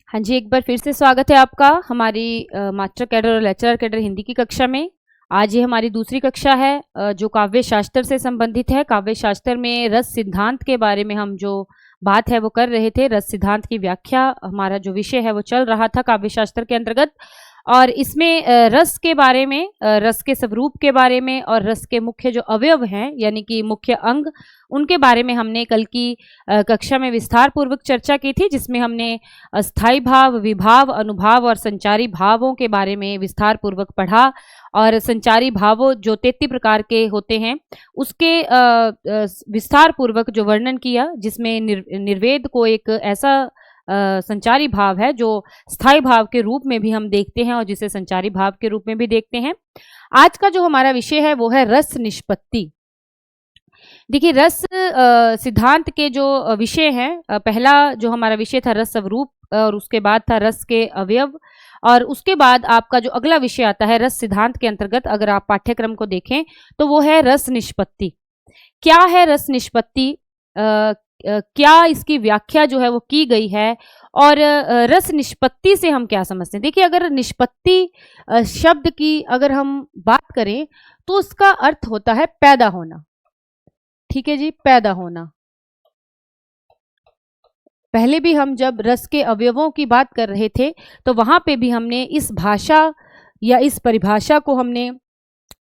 हाँ जी, एक बार फिर से स्वागत है आपका हमारी मास्टर कैडर और लेक्चरर कैडर हिंदी की कक्षा में। आज ये हमारी दूसरी कक्षा है जो काव्य शास्त्र से संबंधित है। काव्य शास्त्र में रस सिद्धांत के बारे में हम जो बात है वो कर रहे थे। रस सिद्धांत की व्याख्या हमारा जो विषय है वो चल रहा था काव्य शास्त्र के अंतर्गत, और इसमें रस के बारे में, रस के स्वरूप के बारे में और रस के मुख्य जो अवयव हैं यानी कि मुख्य अंग, उनके बारे में हमने कल की कक्षा में विस्तार पूर्वक चर्चा की थी, जिसमें हमने स्थायी भाव, विभाव, अनुभाव और संचारी भावों के बारे में विस्तार पूर्वक पढ़ा। और संचारी भावों जो 33 प्रकार के होते हैं उसके विस्तार पूर्वक जो वर्णन किया, जिसमें निर्वेद को एक ऐसा संचारी भाव है जो स्थायी भाव के रूप में भी हम देखते हैं और जिसे संचारी भाव के रूप में भी देखते हैं। आज का जो हमारा विषय है वो है रस निष्पत्ति। देखिए, रस सिद्धांत के जो विषय हैं, पहला जो हमारा विषय था रस स्वरूप, और उसके बाद था रस के अवयव, और उसके बाद आपका जो अगला विषय आता है रस सिद्धांत के अंतर्गत, अगर आप पाठ्यक्रम को देखें तो वो है रस निष्पत्ति। क्या है रस निष्पत्ति, क्या इसकी व्याख्या जो है वो की गई है, और रस निष्पत्ति से हम क्या समझते हैं। देखिए, अगर निष्पत्ति शब्द की अगर हम बात करें तो उसका अर्थ होता है पैदा होना। ठीक है जी, पैदा होना। पहले भी हम जब रस के अवयवों की बात कर रहे थे तो वहां पे भी हमने इस भाषा या इस परिभाषा को हमने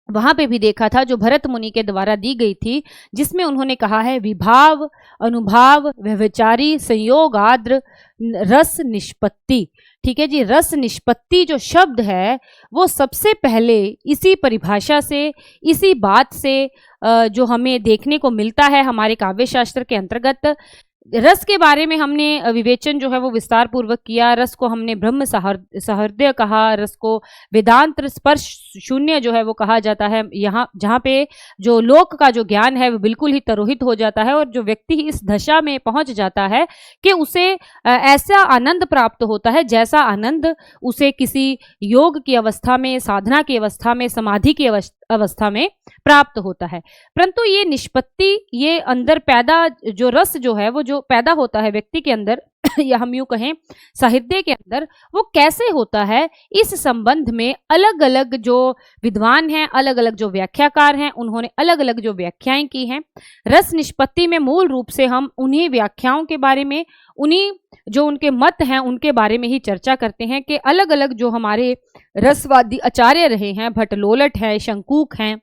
वहां पे भी देखा था जो भरत मुनि के द्वारा दी गई थी, जिसमें उन्होंने कहा है विभाव, अनुभाव, व्यभिचारी, संयोग, आद्र, रस निष्पत्ति। ठीक है जी, रस निष्पत्ति जो शब्द है वो सबसे पहले इसी परिभाषा से, इसी बात से जो हमें देखने को मिलता है हमारे काव्य शास्त्र के अंतर्गत। रस के बारे में हमने विवेचन जो है वो विस्तार पूर्वक किया। रस को हमने ब्रह्म सहृदय कहा, रस को वेदांत स्पर्श शून्य जो है वो कहा जाता है, यहाँ जहाँ पे जो लोक का जो ज्ञान है वो बिल्कुल ही तरोहित हो जाता है, और जो व्यक्ति इस दशा में पहुंच जाता है कि उसे ऐसा आनंद प्राप्त होता है जैसा आनंद उसे किसी योग की अवस्था में, साधना की अवस्था में, समाधि की अवस्था में प्राप्त होता है। परंतु ये निष्पत्ति, ये अंदर पैदा जो रस जो है वो जो पैदा होता है व्यक्ति के अंदर या हम यूं कहें साहित्य के अंदर, वो कैसे होता है, इस संबंध में अलग अलग जो विद्वान हैं, अलग अलग जो व्याख्याकार हैं, उन्होंने अलग अलग जो व्याख्याएं की हैं। रस निष्पत्ति में मूल रूप से हम उन्हीं व्याख्याओं के बारे में, उन्हीं जो उनके मत हैं उनके बारे में ही चर्चा करते हैं कि अलग अलग जो हमारे रसवादी आचार्य रहे हैं, भट्टलोलट है, शंकूक हैं,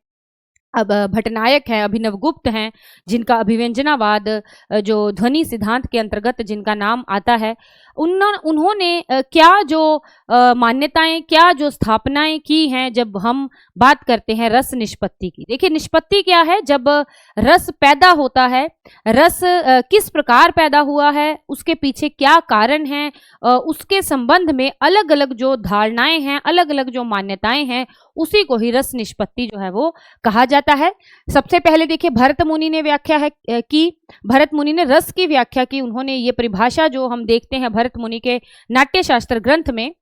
अब भट्टनायक हैं, अभिनवगुप्त हैं, जिनका अभिव्यंजनावाद जो ध्वनि सिद्धांत के अंतर्गत जिनका नाम आता है, उन्होंने क्या जो मान्यताएं, क्या जो स्थापनाएं की हैं जब हम बात करते हैं रस निष्पत्ति की। देखिए, निष्पत्ति क्या है, जब रस पैदा होता है, रस किस प्रकार पैदा हुआ है, उसके पीछे क्या कारण है, उसके संबंध में अलग अलग जो धारणाएं हैं, अलग अलग जो मान्यताएं हैं, उसी को ही रस निष्पत्ति जो है वो कहा जाता है। सबसे पहले देखिए, भरत मुनि ने व्याख्या है की, भरत मुनि ने रस की व्याख्या की। उन्होंने ये परिभाषा जो हम देखते हैं भरत मुनि के नाट्य शास्त्र ग्रंथ में,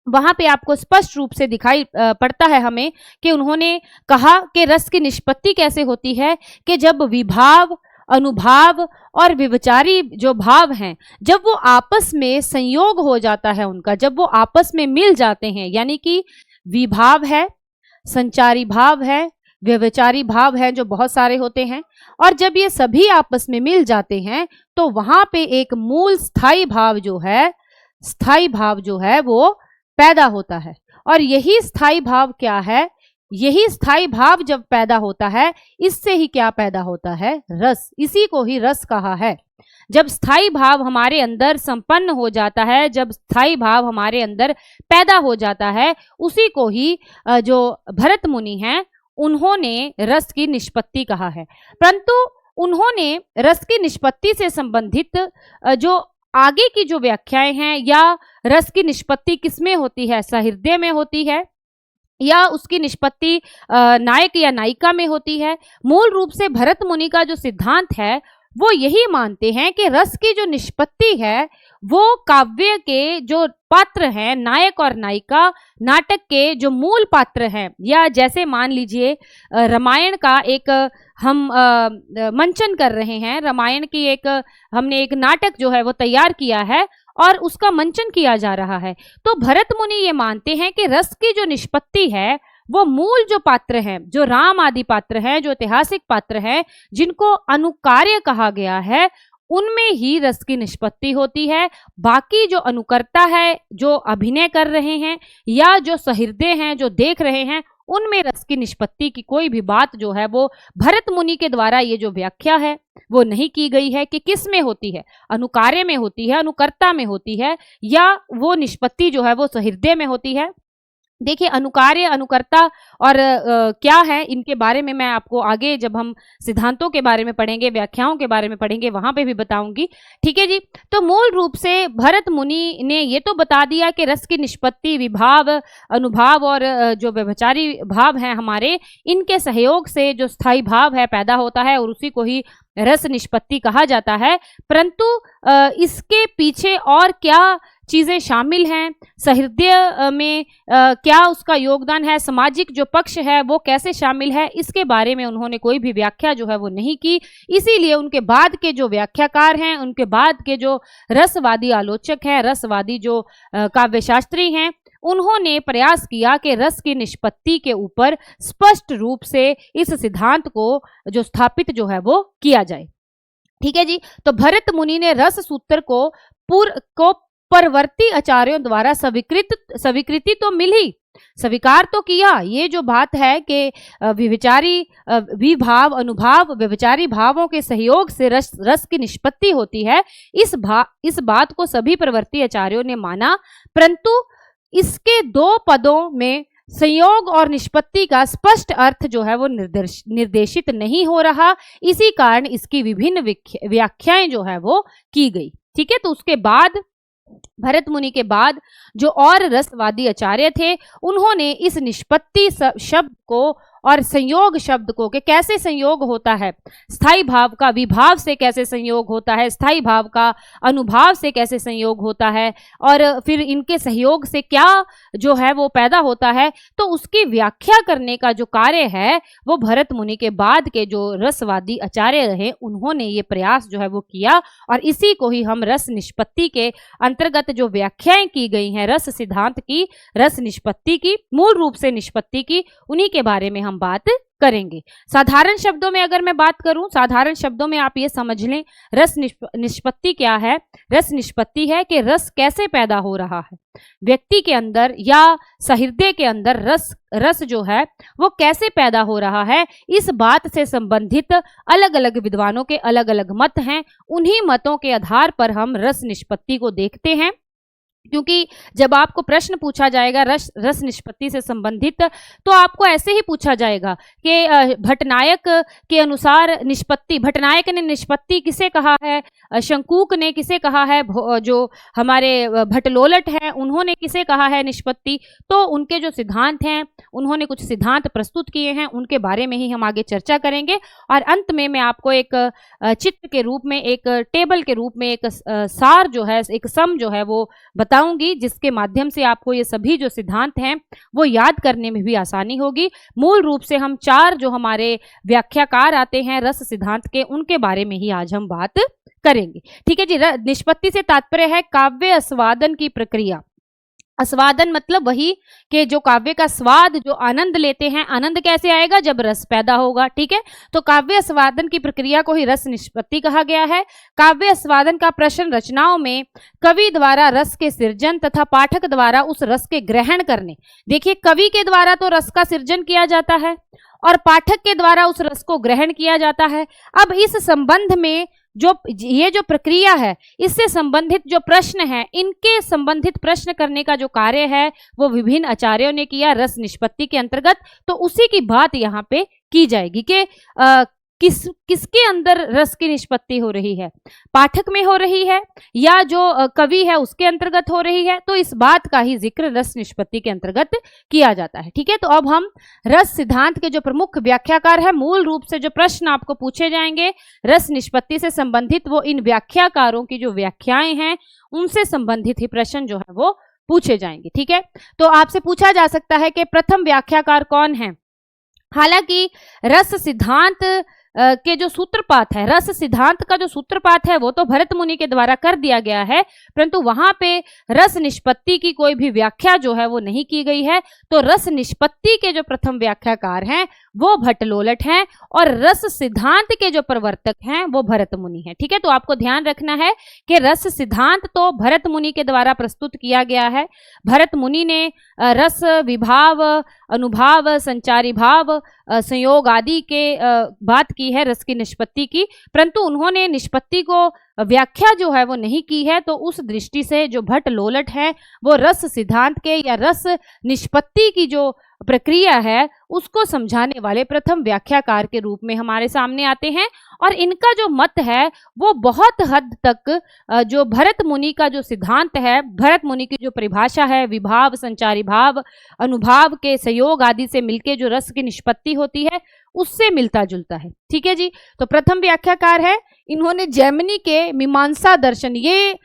वहां पे आपको स्पष्ट रूप से दिखाई पड़ता है हमें कि उन्होंने कहा कि रस की निष्पत्ति कैसे होती है कि जब विभाव, अनुभाव और विवचारी जो भाव हैं, जब वो आपस में संयोग हो जाता है उनका, जब वो आपस में मिल जाते हैं, यानी कि विभाव है, संचारी भाव है, व्यभिचारी भाव है जो बहुत सारे होते हैं, और जब ये सभी आपस में मिल जाते हैं तो वहां पे एक मूल स्थायी भाव जो है, स्थायी भाव जो है वो पैदा होता है। और यही स्थायी भाव क्या है, यही स्थायी भाव जब पैदा होता है, इससे ही क्या पैदा होता है, रस। इसी को ही रस कहा है। जब स्थायी भाव हमारे अंदर संपन्न हो जाता है, जब स्थायी भाव हमारे अंदर पैदा हो जाता है, उसी को ही जो भरत मुनि हैं उन्होंने रस की निष्पत्ति कहा है। परंतु उन्होंने रस की निष्पत्ति से संबंधित जो आगे की जो व्याख्याएं हैं, या रस की निष्पत्ति किसमें होती है, सहृदय में होती है या उसकी निष्पत्ति नायक या नायिका में होती है, मूल रूप से भरत मुनि का जो सिद्धांत है वो यही मानते हैं कि रस की जो निष्पत्ति है वो काव्य के जो पात्र हैं, नायक और नायिका, नाटक के जो मूल पात्र हैं, या जैसे मान लीजिए रामायण का एक हम मंचन कर रहे हैं, रामायण की हमने एक नाटक जो है वो तैयार किया है, और उसका मंचन किया जा रहा है। तो भरत मुनि ये मानते हैं कि रस की जो निष्पत्ति है वो मूल जो पात्र हैं, जो राम आदि पात्र हैं, जो ऐतिहासिक पात्र हैं, जिनको अनुकार्य कहा गया है, उनमें ही रस की निष्पत्ति होती है। बाकी जो अनुकर्ता है, जो अभिनय कर रहे हैं या जो सहृदय हैं, जो देख रहे हैं, उनमें रस की निष्पत्ति की कोई भी बात जो है वो भरत मुनि के द्वारा ये जो व्याख्या है वो नहीं की गई है कि किस में होती है, अनुकार्य में होती है, अनुकर्ता में होती है, या वो निष्पत्ति जो है वो सहृदय में होती है। देखिए, अनुकार्य, अनुकर्ता और क्या है, इनके बारे में मैं आपको आगे जब हम सिद्धांतों के बारे में पढ़ेंगे, व्याख्याओं के बारे में पढ़ेंगे, वहां पे भी बताऊंगी। ठीक है जी। तो मूल रूप से भरत मुनि ने ये तो बता दिया कि रस की निष्पत्ति विभाव, अनुभाव और जो व्यभिचारी भाव हैं हमारे, इनके सहयोग से जो स्थायी भाव है पैदा होता है और उसी को ही रस निष्पत्ति कहा जाता है। परंतु इसके पीछे और क्या चीजें शामिल हैं, सहृदय में क्या उसका योगदान है, सामाजिक जो पक्ष है वो कैसे शामिल है, इसके बारे में उन्होंने कोई भी व्याख्या जो है वो नहीं की। इसीलिए उनके बाद के जो व्याख्याकार हैं, उनके बाद के जो रसवादी आलोचक हैं, रसवादी जो काव्यशास्त्री हैं, उन्होंने प्रयास किया कि रस की निष्पत्ति के ऊपर स्पष्ट रूप से इस सिद्धांत को जो स्थापित जो है वो किया जाए। ठीक है जी। तो भरत मुनि ने रस सूत्र को परवर्ती आचार्यों द्वारा स्वीकृति तो मिली, स्वीकार तो किया। ये जो बात है कि विविचारी विभाव, अनुभाव, व्यभिचारी भावों के सहयोग से रस की निष्पत्ति होती है, इस बात को सभी परवर्ती आचार्यों ने माना। परंतु इसके दो पदों में संयोग और निष्पत्ति का स्पष्ट अर्थ जो है वो निर्देशित नहीं हो रहा। इसी कारण इसकी विभिन्न व्याख्याएं जो है वो की गई। ठीक है। तो उसके बाद भरत मुनि के बाद जो और रसवादी आचार्य थे, उन्होंने इस निष्पत्ति शब्द को और संयोग शब्द को कि कैसे संयोग होता है, स्थायी भाव का विभाव से कैसे संयोग होता है, स्थायी भाव का अनुभाव से कैसे संयोग होता है, और फिर इनके सहयोग से क्या जो है वो पैदा होता है, तो उसकी व्याख्या करने का जो कार्य है वो भरत मुनि के बाद के जो रसवादी आचार्य रहे, उन्होंने ये प्रयास जो है वो किया। और इसी को ही हम रस निष्पत्ति के अंतर्गत जो व्याख्याएं की गई हैं रस सिद्धांत की, रस निष्पत्ति की, मूल रूप से निष्पत्ति की, उन्हीं के बारे में हम बात करेंगे। साधारण शब्दों में अगर मैं बात करूं, साधारण शब्दों में आप ये समझ लें, रस निष्पत्ति क्या है। रस निष्पत्ति है कि रस कैसे पैदा हो रहा है व्यक्ति के अंदर या सहृदय के अंदर, रस जो है वो कैसे पैदा हो रहा है, इस बात से संबंधित अलग अलग विद्वानों के अलग अलग मत हैं। उन्हीं मतों के आधार पर हम रस निष्पत्ति को देखते हैं। क्योंकि जब आपको प्रश्न पूछा जाएगा रस निष्पत्ति से संबंधित, तो आपको ऐसे ही पूछा जाएगा कि भट्टनायक के अनुसार निष्पत्ति, भट्टनायक ने निष्पत्ति किसे कहा है, शंकूक ने किसे कहा है, जो हमारे भट्टलोलट हैं उन्होंने किसे कहा है निष्पत्ति। तो उनके जो सिद्धांत हैं, उन्होंने कुछ सिद्धांत प्रस्तुत किए हैं, उनके बारे में ही हम आगे चर्चा करेंगे। और अंत में मैं आपको एक चित्र के रूप में, एक टेबल के रूप में एक सार जो है, एक सम जो है वो बताऊंगी, जिसके माध्यम से आपको ये सभी जो सिद्धांत हैं वो याद करने में भी आसानी होगी। मूल रूप से हम चार जो हमारे व्याख्याकार आते हैं रस सिद्धांत के, उनके बारे में ही आज हम बात करेंगे। ठीक है जी। निष्पत्ति से तात्पर्य है काव्य आस्वादन की प्रक्रिया। आस्वादन मतलब वही कि जो काव्य का स्वाद, जो आनंद लेते हैं, आनंद कैसे आएगा, जब रस पैदा होगा। ठीक है। तो काव्य आस्वादन की प्रक्रिया को ही रस निष्पत्ति कहा गया है। काव्य आस्वादन का प्रश्न रचनाओं में कवि द्वारा रस के सृजन तथा पाठक द्वारा उस रस के ग्रहण करने। देखिए, कवि के द्वारा तो रस का सृजन किया जाता है और पाठक के द्वारा उस रस को ग्रहण किया जाता है। अब इस संबंध में ये जो प्रक्रिया है, इससे संबंधित जो प्रश्न है, इनके संबंधित प्रश्न करने का जो कार्य है वो विभिन्न आचार्यों ने किया रस निष्पत्ति के अंतर्गत। तो उसी की बात यहाँ पे की जाएगी कि किसके अंदर रस की निष्पत्ति हो रही है, पाठक में हो रही है या जो कवि है उसके अंतर्गत हो रही है। तो इस बात का ही जिक्र रस निष्पत्ति के अंतर्गत किया जाता है। ठीक है। तो अब हम रस सिद्धांत के जो प्रमुख व्याख्याकार है, मूल रूप से जो प्रश्न आपको पूछे जाएंगे रस निष्पत्ति से संबंधित, वो इन व्याख्याकारों की जो व्याख्याएं हैं उनसे संबंधित ही प्रश्न जो है वो पूछे जाएंगे। ठीक है। तो आपसे पूछा जा सकता है कि प्रथम व्याख्याकार कौन है। हालांकि रस सिद्धांत के जो सूत्रपात है, रस सिद्धांत का जो सूत्रपात है वो तो भरत मुनि के द्वारा कर दिया गया है, परंतु वहां पे रस निष्पत्ति की कोई भी व्याख्या जो है वो नहीं की गई है। तो रस निष्पत्ति के जो प्रथम व्याख्याकार हैं वो भट्टलोलट हैं और रस सिद्धांत के जो प्रवर्तक हैं वो भरत मुनि हैं। ठीक है, तो आपको ध्यान रखना है कि रस सिद्धांत तो भरत मुनि के द्वारा प्रस्तुत किया गया है। भरत मुनि ने रस, विभाव, अनुभाव, संचारी भाव, संयोग आदि के बात की है रस की निष्पत्ति की, परंतु उन्होंने निष्पत्ति को व्याख्या जो है वो नहीं की है। तो उस दृष्टि से जो भट्टलोलट है वो रस सिद्धांत के या रस निष्पत्ति की जो प्रक्रिया है उसको समझाने वाले प्रथम व्याख्याकार के रूप में हमारे सामने आते हैं। और इनका जो मत है वो बहुत हद तक जो भरत मुनि का जो सिद्धांत है, भरत मुनि की जो परिभाषा है विभाव, संचारी भाव, अनुभाव के संयोग आदि से मिलके जो रस की निष्पत्ति होती है उससे मिलता जुलता है। ठीक है जी, तो प्रथम व्याख्याकार है, इन्होंने जैमिनी के मीमांसा दर्शन, ये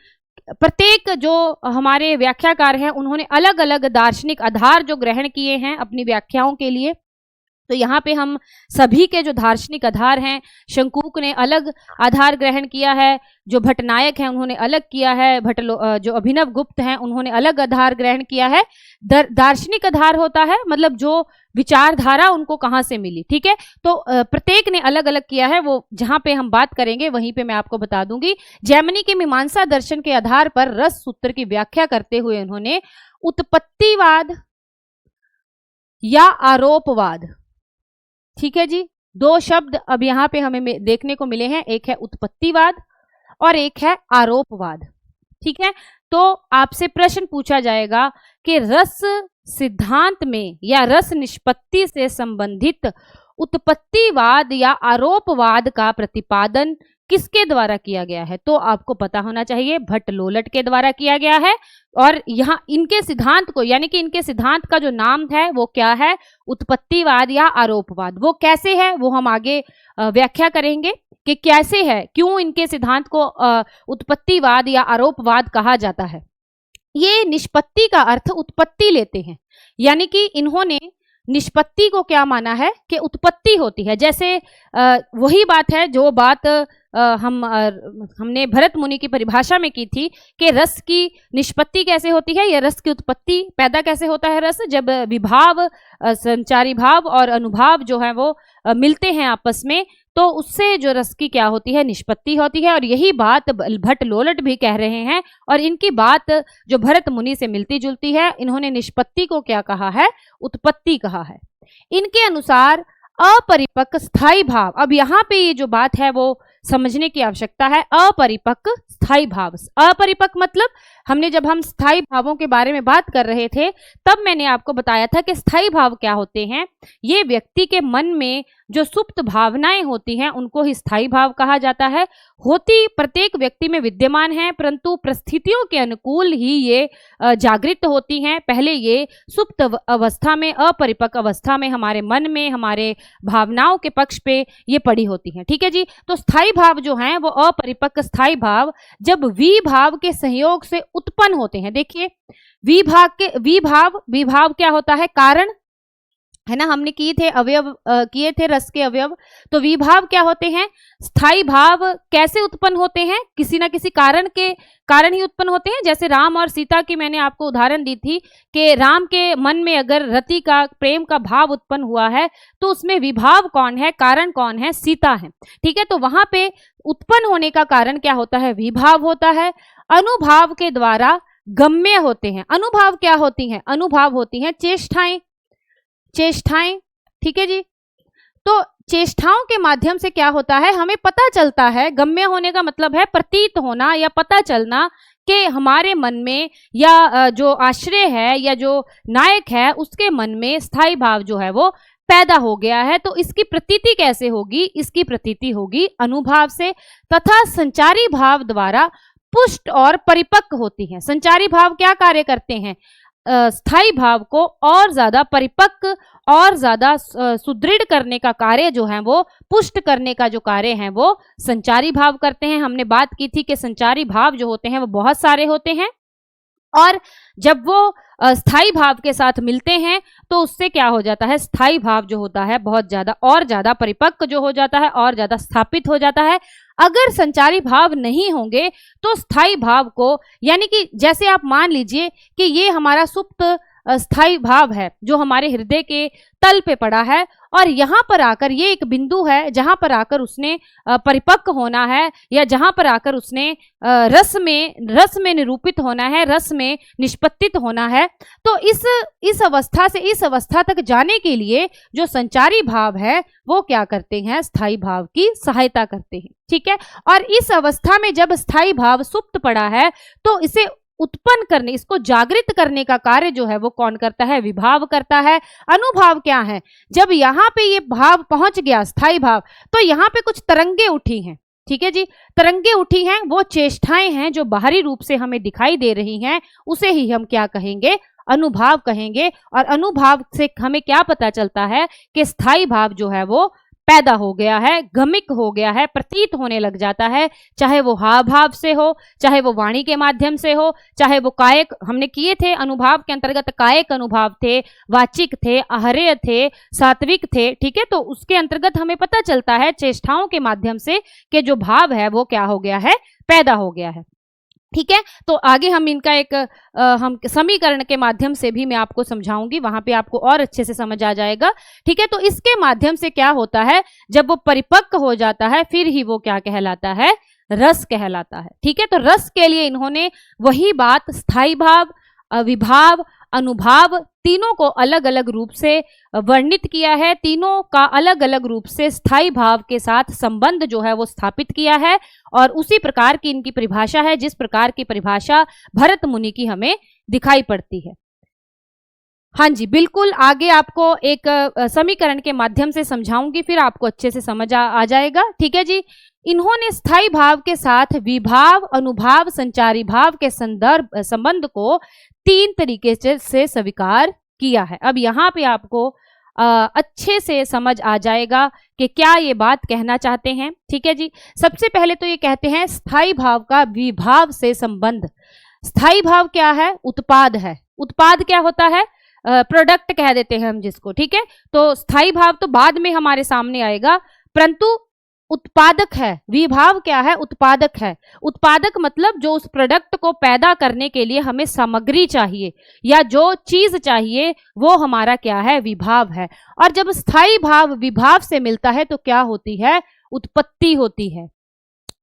प्रत्येक जो हमारे व्याख्याकार हैं उन्होंने अलग अलग दार्शनिक आधार जो ग्रहण किए हैं अपनी व्याख्याओं के लिए। तो यहाँ पे हम सभी के जो दार्शनिक आधार हैं, शंकूक ने अलग आधार ग्रहण किया है, जो भट्टनायक हैं उन्होंने अलग किया है, जो अभिनव गुप्त हैं उन्होंने अलग आधार ग्रहण किया है। दार्शनिक आधार होता है मतलब जो विचारधारा उनको कहाँ से मिली। ठीक है, तो प्रत्येक ने अलग अलग किया है, वो जहाँ पे हम बात करेंगे वहीं पे मैं आपको बता दूंगी। जैमिनी के मीमांसा दर्शन के आधार पर रस सूत्र की व्याख्या करते हुए उन्होंने उत्पत्तिवाद या आरोपवाद, ठीक है जी, दो शब्द अब यहाँ पे हमें देखने को मिले हैं, एक है उत्पत्तिवाद और एक है आरोपवाद। ठीक है, तो आपसे प्रश्न पूछा जाएगा कि रस सिद्धांत में या रस निष्पत्ति से संबंधित उत्पत्तिवाद या आरोपवाद का प्रतिपादन किसके द्वारा किया गया है? तो आपको पता होना चाहिए भट्टलोलट के द्वारा किया गया है। और यहाँ इनके सिद्धांत को, यानी कि इनके सिद्धांत का जो नाम है वो क्या है? उत्पत्तिवाद या आरोपवाद। वो कैसे है वो हम आगे व्याख्या करेंगे कि कैसे है, क्यों इनके सिद्धांत को उत्पत्तिवाद या आरोपवाद कहा जाता है। ये निष्पत्ति का अर्थ उत्पत्ति लेते हैं, यानी कि इन्होंने निष्पत्ति को क्या माना है कि उत्पत्ति होती है। जैसे वही बात है जो बात हमने भरत मुनि की परिभाषा में की थी कि रस की निष्पत्ति कैसे होती है या रस की उत्पत्ति पैदा कैसे होता है रस, जब विभाव, संचारी भाव और अनुभाव जो है वो मिलते हैं आपस में, तो उससे जो रस की क्या होती है? निष्पत्ति होती है। और यही बात भट्टलोलट भी कह रहे हैं और इनकी बात जो भरत मुनि से मिलती जुलती है। इन्होंने निष्पत्ति को क्या कहा है? उत्पत्ति कहा है। इनके अनुसार अपरिपक्व स्थायी भाव, अब यहाँ पे ये जो बात है वो समझने की आवश्यकता है। अपरिपक्व स्थायी भाव, अपरिपक्व मतलब हमने जब हम स्थायी भावों के बारे में बात कर रहे थे तब मैंने आपको बताया था कि स्थायी भाव क्या होते हैं। ये व्यक्ति के मन में जो सुप्त भावनाएं होती हैं उनको ही स्थायी भाव कहा जाता है। होती प्रत्येक व्यक्ति में विद्यमान है, परंतु परिस्थितियों के अनुकूल ही ये जागृत होती हैं। पहले ये सुप्त अवस्था में, अपरिपक्व अवस्था में हमारे मन में, हमारे भावनाओं के पक्ष पे ये पड़ी होती हैं। ठीक है जी, तो स्थायी भाव जो हैं वो अपरिपक्व स्थायी भाव जब विभाव के संयोग से उत्पन्न होते हैं। देखिए विभाव क्या होता है? कारण है ना, हमने किए थे अवयव, किए थे रस के अवयव। तो विभाव क्या होते हैं? स्थायी भाव कैसे उत्पन्न होते हैं? किसी ना किसी कारण ही उत्पन्न होते हैं। जैसे राम और सीता की मैंने आपको उदाहरण दी थी कि राम के मन में अगर रति का, प्रेम का भाव उत्पन्न हुआ है तो उसमें विभाव कौन है, कारण कौन है? सीता है। ठीक है, तो वहां पे उत्पन्न होने का कारण क्या होता है? विभाव होता है। अनुभाव के द्वारा गम्य होते हैं। अनुभाव क्या होती हैं? अनुभाव होती हैं चेष्टाएं। ठीक है जी, तो चेष्टाओं के माध्यम से क्या होता है? हमें पता चलता है, गम्य होने का मतलब है प्रतीत होना या पता चलना कि हमारे मन में या जो आश्रय है या जो नायक है उसके मन में स्थायी भाव जो है वो पैदा हो गया है। तो इसकी प्रतीति कैसे होगी? इसकी प्रतीति होगी अनुभाव से, तथा संचारी भाव द्वारा पुष्ट और परिपक्व होती है। संचारी भाव क्या कार्य करते हैं? स्थायी भाव को और ज्यादा परिपक्व और ज्यादा सुदृढ़ करने का कार्य जो है वो, पुष्ट करने का जो कार्य है वो संचारी भाव करते हैं। हमने बात की थी कि संचारी भाव जो होते हैं वो बहुत सारे होते हैं। और जब वो स्थाई भाव के साथ मिलते हैं तो उससे क्या हो जाता है, स्थाई भाव जो होता है बहुत ज्यादा और ज्यादा परिपक्व जो हो जाता है और ज्यादा स्थापित हो जाता है। अगर संचारी भाव नहीं होंगे तो स्थाई भाव को, यानी कि जैसे आप मान लीजिए कि ये हमारा सुप्त स्थाई भाव है जो हमारे हृदय के तल पे पड़ा है, और यहाँ पर आकर ये एक बिंदु है जहां पर आकर उसने परिपक्व होना है, या जहां पर आकर उसने रस में निरूपित होना है, रस में निष्पत्तित होना है। तो इस अवस्था से इस अवस्था तक जाने के लिए जो संचारी भाव है वो क्या करते हैं, स्थाई भाव की सहायता करते हैं। ठीक है, और इस अवस्था में जब स्थाई भाव सुप्त पड़ा है तो इसे उत्पन्न करने, इसको जागृत करने का कार्य जो है वो कौन करता है, विभाव करता है। अनुभाव क्या है, जब यहाँ पे ये भाव पहुंच गया स्थाई भाव, तो यहाँ पे कुछ तरंगे उठी हैं। ठीक है जी, तरंगे उठी हैं, वो चेष्टाएं हैं जो बाहरी रूप से हमें दिखाई दे रही हैं, उसे ही हम क्या कहेंगे, अनुभाव कहेंगे। और अनुभाव से हमें क्या पता चलता है कि स्थाई भाव जो है वो पैदा हो गया है, गमिक हो गया है, प्रतीत होने लग जाता है, चाहे वो हाव भाव से हो, चाहे वो वाणी के माध्यम से हो, चाहे वो कायक, हमने किए थे अनुभाव के अंतर्गत कायक अनुभाव थे, वाचिक थे, आहरेय थे, सात्विक थे। ठीक है, तो उसके अंतर्गत हमें पता चलता है चेष्टाओं के माध्यम से कि जो भाव है वो क्या हो गया है, पैदा हो गया है। ठीक है, तो आगे हम इनका एक हम समीकरण के माध्यम से भी मैं आपको समझाऊंगी, वहां पे आपको और अच्छे से समझ आ जाएगा। ठीक है, तो इसके माध्यम से क्या होता है, जब वो परिपक्व हो जाता है फिर ही वो क्या कहलाता है, रस कहलाता है। ठीक है, तो रस के लिए इन्होंने वही बात स्थाई भाव, विभाव, अनुभाव तीनों को अलग अलग रूप से वर्णित किया है, तीनों का अलग अलग रूप से स्थाई भाव के साथ संबंध जो है वो स्थापित किया है, और उसी प्रकार की इनकी परिभाषा है जिस प्रकार की परिभाषा भरत मुनि की हमें दिखाई पड़ती है। हाँ जी, बिल्कुल, आगे आपको एक समीकरण के माध्यम से समझाऊंगी, फिर आपको अच्छे से समझ आ जाएगा। ठीक है जी, इन्होंने स्थाई भाव के साथ विभाव, अनुभाव, संचारी भाव के संबंध को तीन तरीके से स्वीकार किया है। अब यहाँ पे आपको अच्छे से समझ आ जाएगा कि क्या ये बात कहना चाहते हैं। ठीक है जी, सबसे पहले तो ये कहते हैं स्थाई भाव का विभाव से संबंध। स्थाई भाव क्या है, उत्पाद है। उत्पाद क्या होता है, प्रोडक्ट कह देते हैं हम जिसको। ठीक है, तो स्थाई भाव तो बाद में हमारे सामने आएगा, परंतु उत्पादक है। विभाव क्या है, उत्पादक है। उत्पादक मतलब जो उस प्रोडक्ट को पैदा करने के लिए हमें सामग्री चाहिए या जो चीज चाहिए वो हमारा क्या है, विभाव है। और जब स्थाई भाव विभाव से मिलता है तो क्या होती है, उत्पत्ति होती है।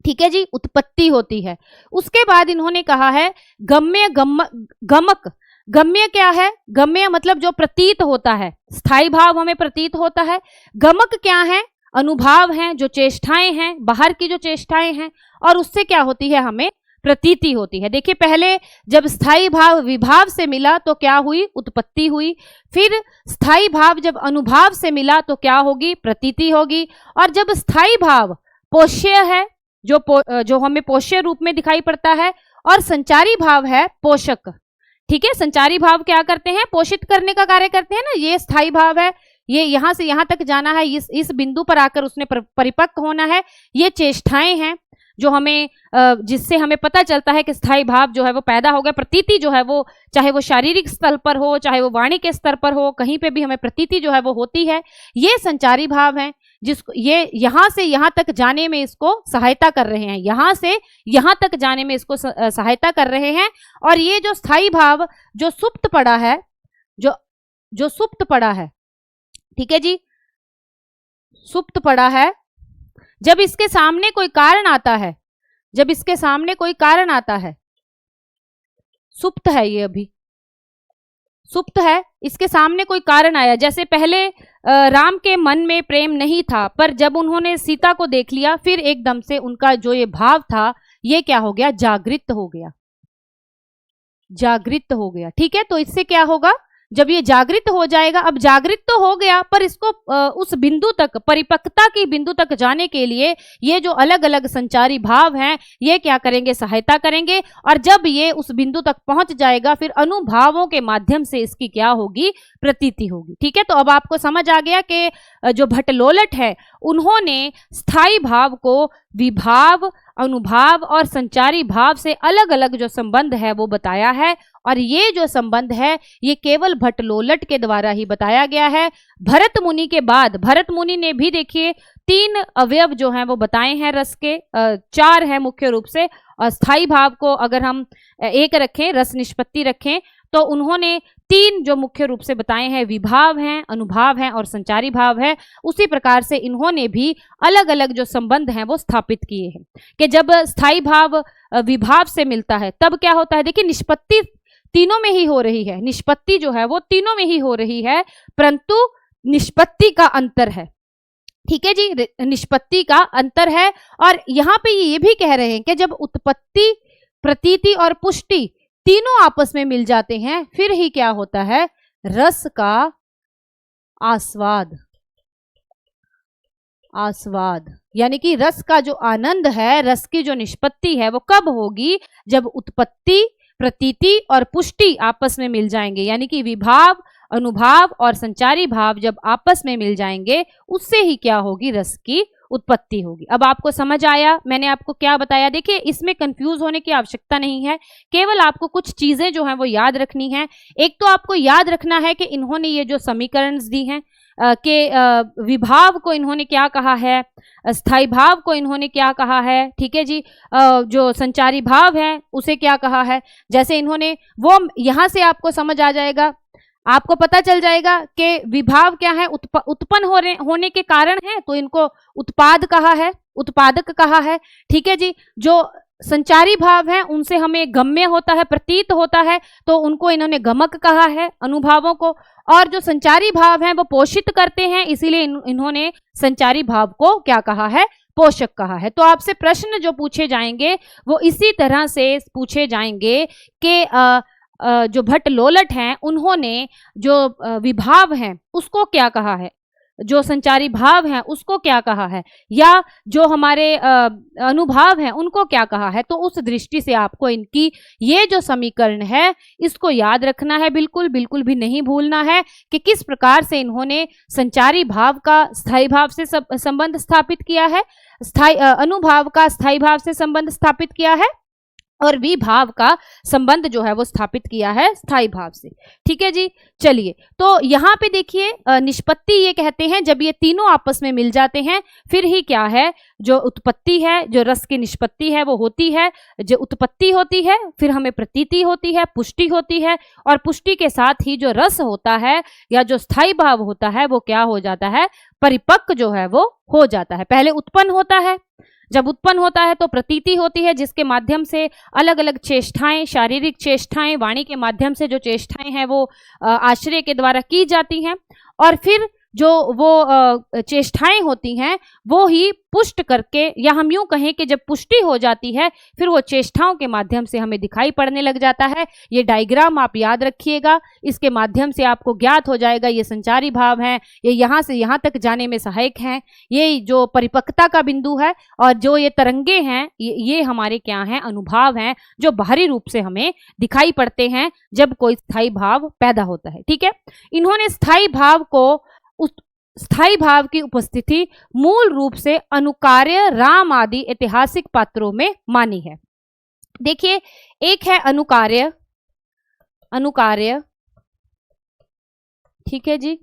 ठीक है जी, उत्पत्ति होती है। उसके बाद इन्होंने कहा है गम्य, गमक। गम्य क्या है, गम्य मतलब जो प्रतीत होता है। स्थाई भाव हमें प्रतीत होता है। गमक क्या है, अनुभाव हैं, जो चेष्टाएं हैं, बाहर की जो चेष्टाएं हैं, और उससे क्या होती है, हमें प्रतीति होती है। देखिए, पहले जब स्थाई भाव विभाव से मिला तो क्या हुई, उत्पत्ति हुई। फिर स्थाई भाव जब अनुभाव से मिला तो क्या होगी, प्रतीति होगी। और जब स्थाई भाव पोष्य है, जो हमें पोष्य रूप में दिखाई पड़ता है, और संचारी भाव है पोषक। ठीक है, संचारी भाव क्या करते हैं, पोषित करने का कार्य करते हैं ना। ये स्थाई भाव है, ये यहां से यहां तक जाना है, इस बिंदु पर आकर उसने परिपक्व होना है। ये चेष्टाएं हैं जो हमें जिससे हमें पता चलता है कि स्थाई भाव जो है वो पैदा हो गया। प्रतीति जो है वो चाहे वो शारीरिक स्तर पर हो, चाहे वो वाणी के स्तर पर हो, कहीं पे भी हमें प्रतीति जो है वो होती है। ये संचारी भाव है जिसको ये यहां से यहां तक जाने में इसको सहायता कर रहे हैं, यहां से यहां तक जाने में इसको सहायता कर रहे हैं। और ये जो स्थाई भाव जो सुप्त पड़ा है, जो सुप्त पड़ा है, ठीक है जी, सुप्त पड़ा है, जब इसके सामने कोई कारण आता है, जब इसके सामने कोई कारण आता है, सुप्त है, ये अभी सुप्त है, इसके सामने कोई कारण आया। जैसे पहले राम के मन में प्रेम नहीं था, पर जब उन्होंने सीता को देख लिया फिर एकदम से उनका जो ये भाव था ये क्या हो गया, जागृत हो गया, जागृत हो गया। ठीक है, तो इससे क्या होगा, जब ये जागृत हो जाएगा, अब जागृत तो हो गया पर इसको उस बिंदु तक, परिपक्वता की बिंदु तक जाने के लिए ये जो अलग अलग संचारी भाव हैं ये क्या करेंगे, सहायता करेंगे। और जब ये उस बिंदु तक पहुंच जाएगा फिर अनुभावों के माध्यम से इसकी क्या होगी, प्रतीति होगी। ठीक है, तो अब आपको समझ आ गया कि जो भट्टलोलट है उन्होंने स्थाई भाव को विभाव, अनुभाव और संचारी भाव से अलग अलग जो संबंध है वो बताया है, और ये जो संबंध है ये केवल भट्टलोलट के द्वारा ही बताया गया है। भरत मुनि के बाद भरत मुनि ने भी देखिए 3 अवयव जो हैं वो बताए हैं रस के, 4 हैं मुख्य रूप से। स्थाई भाव को अगर हम एक रखें, रस निष्पत्ति रखें, तो उन्होंने 3 जो मुख्य रूप से बताए हैं, विभाव हैं, अनुभाव हैं और संचारी भाव है। उसी प्रकार से इन्होंने भी अलग अलग जो संबंध हैं वो स्थापित किए हैं कि जब स्थाई भाव विभाव से मिलता है तब क्या होता है। देखिए निष्पत्ति तीनों में ही हो रही है, निष्पत्ति जो है वो तीनों में ही हो रही है, परंतु निष्पत्ति का अंतर है। ठीक है जी, निष्पत्ति का अंतर है। और यहाँ पे ये भी कह रहे हैं कि जब उत्पत्ति, प्रतीति और पुष्टि तीनों आपस में मिल जाते हैं फिर ही क्या होता है, रस का आस्वाद। आस्वाद यानी कि रस का जो आनंद है, रस की जो निष्पत्ति है वो कब होगी, जब उत्पत्ति, प्रतीति और पुष्टि आपस में मिल जाएंगे, यानी कि विभाव, अनुभाव और संचारी भाव जब आपस में मिल जाएंगे उससे ही क्या होगी, रस की उत्पत्ति होगी। अब आपको समझ आया मैंने आपको क्या बताया। देखिए इसमें कंफ्यूज होने की आवश्यकता नहीं है, केवल आपको कुछ चीजें जो हैं वो याद रखनी है। एक तो आपको याद रखना है कि इन्होंने ये जो समीकरण दी हैं कि विभाव को इन्होंने क्या कहा है, स्थाई भाव को इन्होंने क्या कहा है, ठीक है जी, जो संचारी भाव है उसे क्या कहा है। जैसे इन्होंने वो यहाँ से आपको समझ आ जाएगा, आपको पता चल जाएगा कि विभाव क्या है, उत्पन्न होने के कारण है, तो इनको उत्पाद कहा है, उत्पादक कहा है। ठीक है जी, जो संचारी भाव है उनसे हमें गम्य होता है, प्रतीत होता है, तो उनको इन्होंने गमक कहा है अनुभावों को। और जो संचारी भाव हैं वो पोषित करते हैं, इसीलिए इन्होंने संचारी भाव को क्या कहा है, पोषक कहा है। तो आपसे प्रश्न जो पूछे जाएंगे वो इसी तरह से पूछे जाएंगे कि जो भट्टलोलट हैं उन्होंने जो विभाव हैं उसको क्या कहा है, जो संचारी भाव हैं उसको क्या कहा है, या जो हमारे अनुभाव हैं उनको क्या कहा है। तो उस दृष्टि से आपको इनकी ये जो समीकरण है इसको याद रखना है, बिल्कुल बिल्कुल भी नहीं भूलना है कि किस प्रकार से इन्होंने संचारी भाव का स्थायी भाव से संबंध स्थापित किया है, अनुभाव का स्थायी भाव से संबंध स्थापित किया है और विभाव का संबंध जो है वो स्थापित किया है स्थायी भाव से। ठीक है जी, चलिए तो यहाँ पे देखिए निष्पत्ति ये कहते हैं जब ये तीनों आपस में मिल जाते हैं फिर ही क्या है, जो उत्पत्ति है, जो रस की निष्पत्ति है वो होती है। जो उत्पत्ति होती है फिर हमें प्रतीति होती है, पुष्टि होती है, और पुष्टि के साथ ही जो रस होता है या जो स्थायी भाव होता है वो क्या हो जाता है, परिपक्व जो है वो हो जाता है। पहले उत्पन्न होता है, जब उत्पन्न होता है तो प्रतीति होती है जिसके माध्यम से अलग अलग चेष्टाएं, शारीरिक चेष्टाएं, वाणी के माध्यम से जो चेष्टाएं हैं वो आश्रय के द्वारा की जाती हैं, और फिर जो वो चेष्टाएं होती हैं वो ही पुष्ट करके, या हम यूं कहें कि जब पुष्टि हो जाती है फिर वो चेष्टाओं के माध्यम से हमें दिखाई पड़ने लग जाता है। ये डायग्राम आप याद रखिएगा, इसके माध्यम से आपको ज्ञात हो जाएगा ये संचारी भाव हैं, ये यहाँ से यहाँ तक जाने में सहायक हैं, ये जो परिपक्वता का बिंदु है, और जो ये तरंगे हैं ये हमारे क्या हैं, अनुभाव हैं, जो बाहरी रूप से हमें दिखाई पड़ते हैं जब कोई स्थायी भाव पैदा होता है। ठीक है, इन्होंने स्थायी भाव को, उस स्थायी भाव की उपस्थिति मूल रूप से अनुकार्य, राम आदि ऐतिहासिक पात्रों में मानी है। देखिए एक है अनुकार्य, अनुकार्य, ठीक है जी,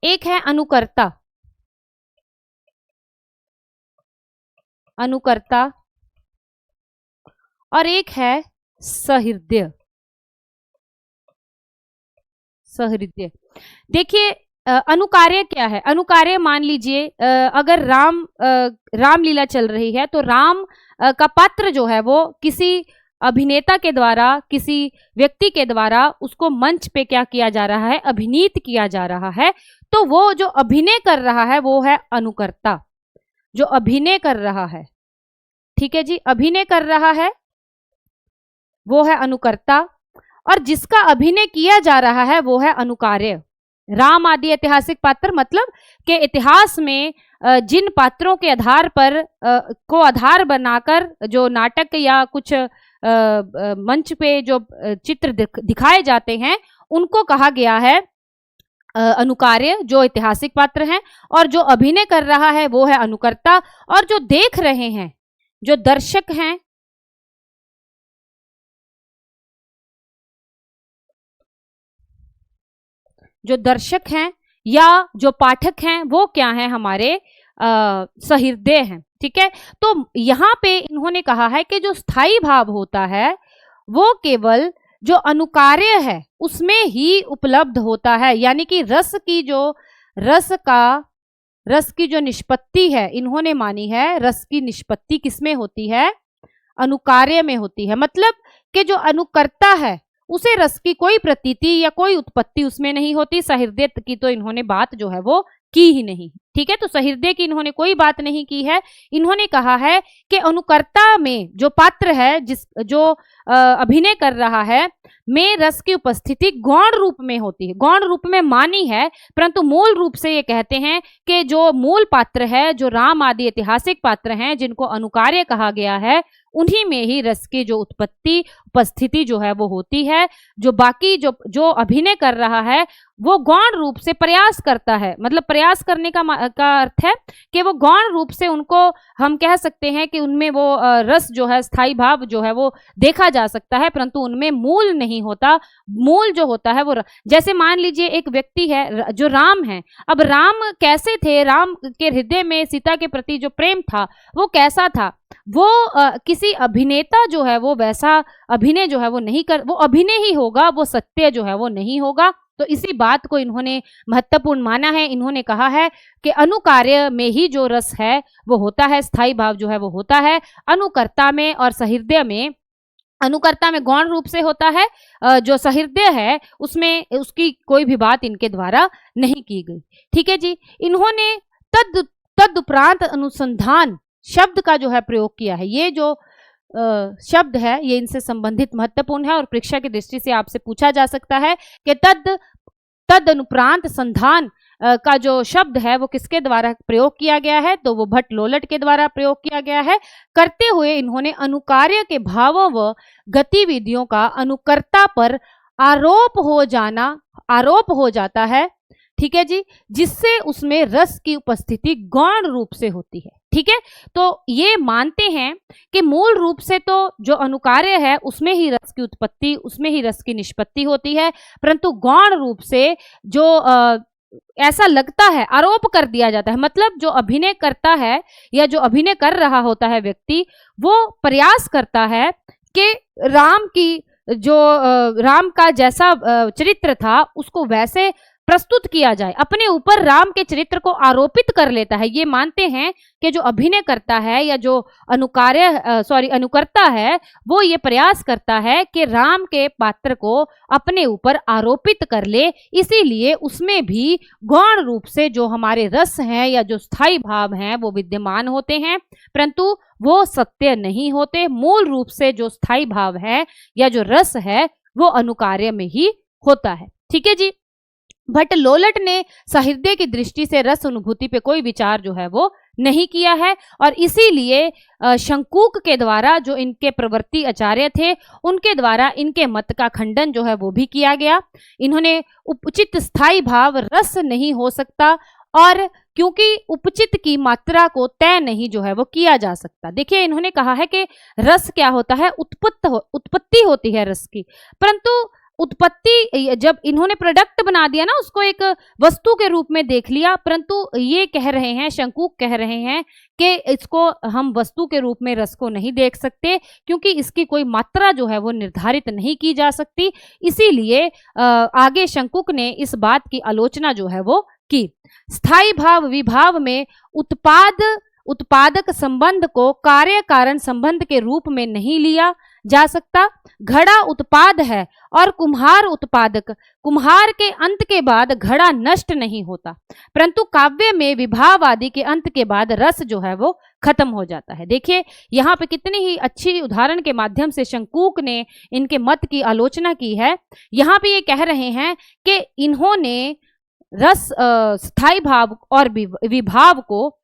एक है अनुकर्ता, अनुकर्ता, और एक है सहृदय, सहृदय। देखिए अनुकार्य क्या है, अनुकार्य मान लीजिए अगर रामलीला चल रही है तो राम का पात्र जो है वो किसी अभिनेता के द्वारा, किसी व्यक्ति के द्वारा उसको मंच पे क्या किया जा रहा है, अभिनीत किया जा रहा है। तो वो जो अभिनय कर रहा है वो है अनुकर्ता, जो अभिनय कर रहा है। ठीक है जी, अभिनय कर रहा है वो है अनुकर्ता, और जिसका अभिनय किया जा रहा है वो है अनुकार्य। राम आदि ऐतिहासिक पात्र मतलब के इतिहास में जिन पात्रों के आधार पर को आधार बनाकर जो नाटक या कुछ मंच पे जो चित्र दिखाए जाते हैं उनको कहा गया है अनुकार्य, जो ऐतिहासिक पात्र हैं, और जो अभिनय कर रहा है वो है अनुकर्ता, और जो देख रहे हैं, जो दर्शक हैं, जो दर्शक हैं या जो पाठक हैं वो क्या हैं, हमारे सहृदय हैं। ठीक है, तो यहाँ पे इन्होंने कहा है कि जो स्थायी भाव होता है वो केवल जो अनुकार्य है उसमें ही उपलब्ध होता है, यानी कि रस की जो निष्पत्ति है इन्होंने मानी है, रस की निष्पत्ति किसमें होती है, अनुकार्य में होती है। मतलब कि जो अनुकर्ता है उसे रस की कोई प्रतीति या कोई उत्पत्ति उसमें नहीं होती। सहृदय की तो इन्होंने बात जो है वो की ही नहीं। ठीक है, तो सहृदय की इन्होंने कोई बात नहीं की है। इन्होंने कहा है कि अनुकर्ता में जो पात्र है, जो अभिनय कर रहा है, में रस की उपस्थिति गौण रूप में होती है। गौण रूप में मानी है, परंतु मूल रूप से ये कहते हैं कि जो मूल पात्र है, जो राम आदि ऐतिहासिक पात्र हैं जिनको अनुकार्य कहा गया है, उन्हीं में ही रस की जो उपस्थिति जो है वो होती है। जो बाकी जो अभिनय कर रहा है वो गौण रूप से प्रयास करता है। मतलब प्रयास करने का अर्थ है कि वो गौण रूप से उनको हम कह सकते हैं कि उनमें वो रस जो है, स्थायी भाव जो है वो देखा जा सकता है, परंतु उनमें मूल नहीं होता। मूल जो होता है वो जैसे मान लीजिए एक व्यक्ति है जो राम है। अब राम कैसे थे, राम के हृदय में सीता के प्रति जो प्रेम था वो कैसा था, वो किसी अभिनेता जो है वो वैसा अभिनय जो है वो नहीं कर, वो अभिनय ही होगा, वो सत्य जो है वो नहीं होगा। तो इसी बात को इन्होंने महत्वपूर्ण माना है। इन्होंने कहा है कि अनुकार्य में ही जो रस है वो होता है, स्थायी भाव जो है वो होता है। अनुकर्ता में और सहृदय में, अनुकर्ता में गौण रूप से होता है, जो सहृदय है उसमें उसकी कोई भी बात इनके द्वारा नहीं की गई। ठीक है जी, इन्होंने तदुपरांत अनुसंधान शब्द का जो है प्रयोग किया है। ये जो शब्द है ये इनसे संबंधित महत्वपूर्ण है और परीक्षा की दृष्टि से आपसे पूछा जा सकता है कि तदनुप्रांत संधान का जो शब्द है वो किसके द्वारा प्रयोग किया गया है, तो वो भट्ट लोलट के द्वारा प्रयोग किया गया है। करते हुए इन्होंने अनुकार्य के भावों व गतिविधियों का अनुकर्ता पर आरोप हो जाता है। ठीक है जी, जिससे उसमें रस की उपस्थिति गौण रूप से होती है। ठीक है, तो ये मानते हैं कि मूल रूप से तो जो अनुकार्य है उसमें ही रस की उत्पत्ति, उसमें ही रस की निष्पत्ति होती है, परंतु गौण रूप से जो ऐसा लगता है, आरोप कर दिया जाता है। मतलब जो अभिनय करता है या जो अभिनय कर रहा होता है व्यक्ति, वो प्रयास करता है कि राम का जैसा चरित्र था उसको वैसे प्रस्तुत किया जाए, अपने ऊपर राम के चरित्र को आरोपित कर लेता है। ये मानते हैं कि जो अभिनय करता है या जो अनुकर्ता है वो ये प्रयास करता है कि राम के पात्र को अपने ऊपर आरोपित कर ले, इसीलिए उसमें भी गौण रूप से जो हमारे रस हैं या जो स्थायी भाव हैं वो विद्यमान होते हैं, परंतु वो सत्य नहीं होते। मूल रूप से जो स्थायी भाव है या जो रस है वो अनुकार्य में ही होता है। ठीक है जी, भट्ट लोलट ने सहृदय की दृष्टि से रस अनुभूति पे कोई विचार जो है वो नहीं किया है और इसीलिए शंकूक के द्वारा, जो इनके प्रवर्ती आचार्य थे, उनके द्वारा इनके मत का खंडन जो है वो भी किया गया। इन्होंने उचित स्थायी भाव रस नहीं हो सकता, और क्योंकि उपचित की मात्रा को तय नहीं जो है वो किया जा सकता। देखिए, इन्होंने कहा है कि रस क्या होता है, उत्पत्ति होती है रस की, परंतु उत्पत्ति जब इन्होंने प्रोडक्ट बना दिया ना, उसको एक वस्तु के रूप में देख लिया, परंतु ये कह रहे हैं, शंकूक कह रहे हैं कि इसको हम वस्तु के रूप में रस को नहीं देख सकते, क्योंकि इसकी कोई मात्रा जो है वो निर्धारित नहीं की जा सकती। इसीलिए आगे शंकूक ने इस बात की आलोचना जो है वो की। स्थायी भाव विभाव में उत्पादक संबंध को कार्य कारण संबंध के रूप में नहीं लिया जा सकता। घड़ा उत्पाद है और कुम्हार उत्पादक। कुम्हार के अंत के बाद घड़ा नष्ट नहीं होता, परंतु काव्य में विभाव आदि के अंत के बाद रस जो है वो खत्म हो जाता है। देखिए, यहाँ पे कितनी ही अच्छी उदाहरण के माध्यम से शंकूक ने इनके मत की आलोचना की है। यहाँ पे ये कह रहे हैं कि इन्होंने रस स्थायी भाव और विभाव को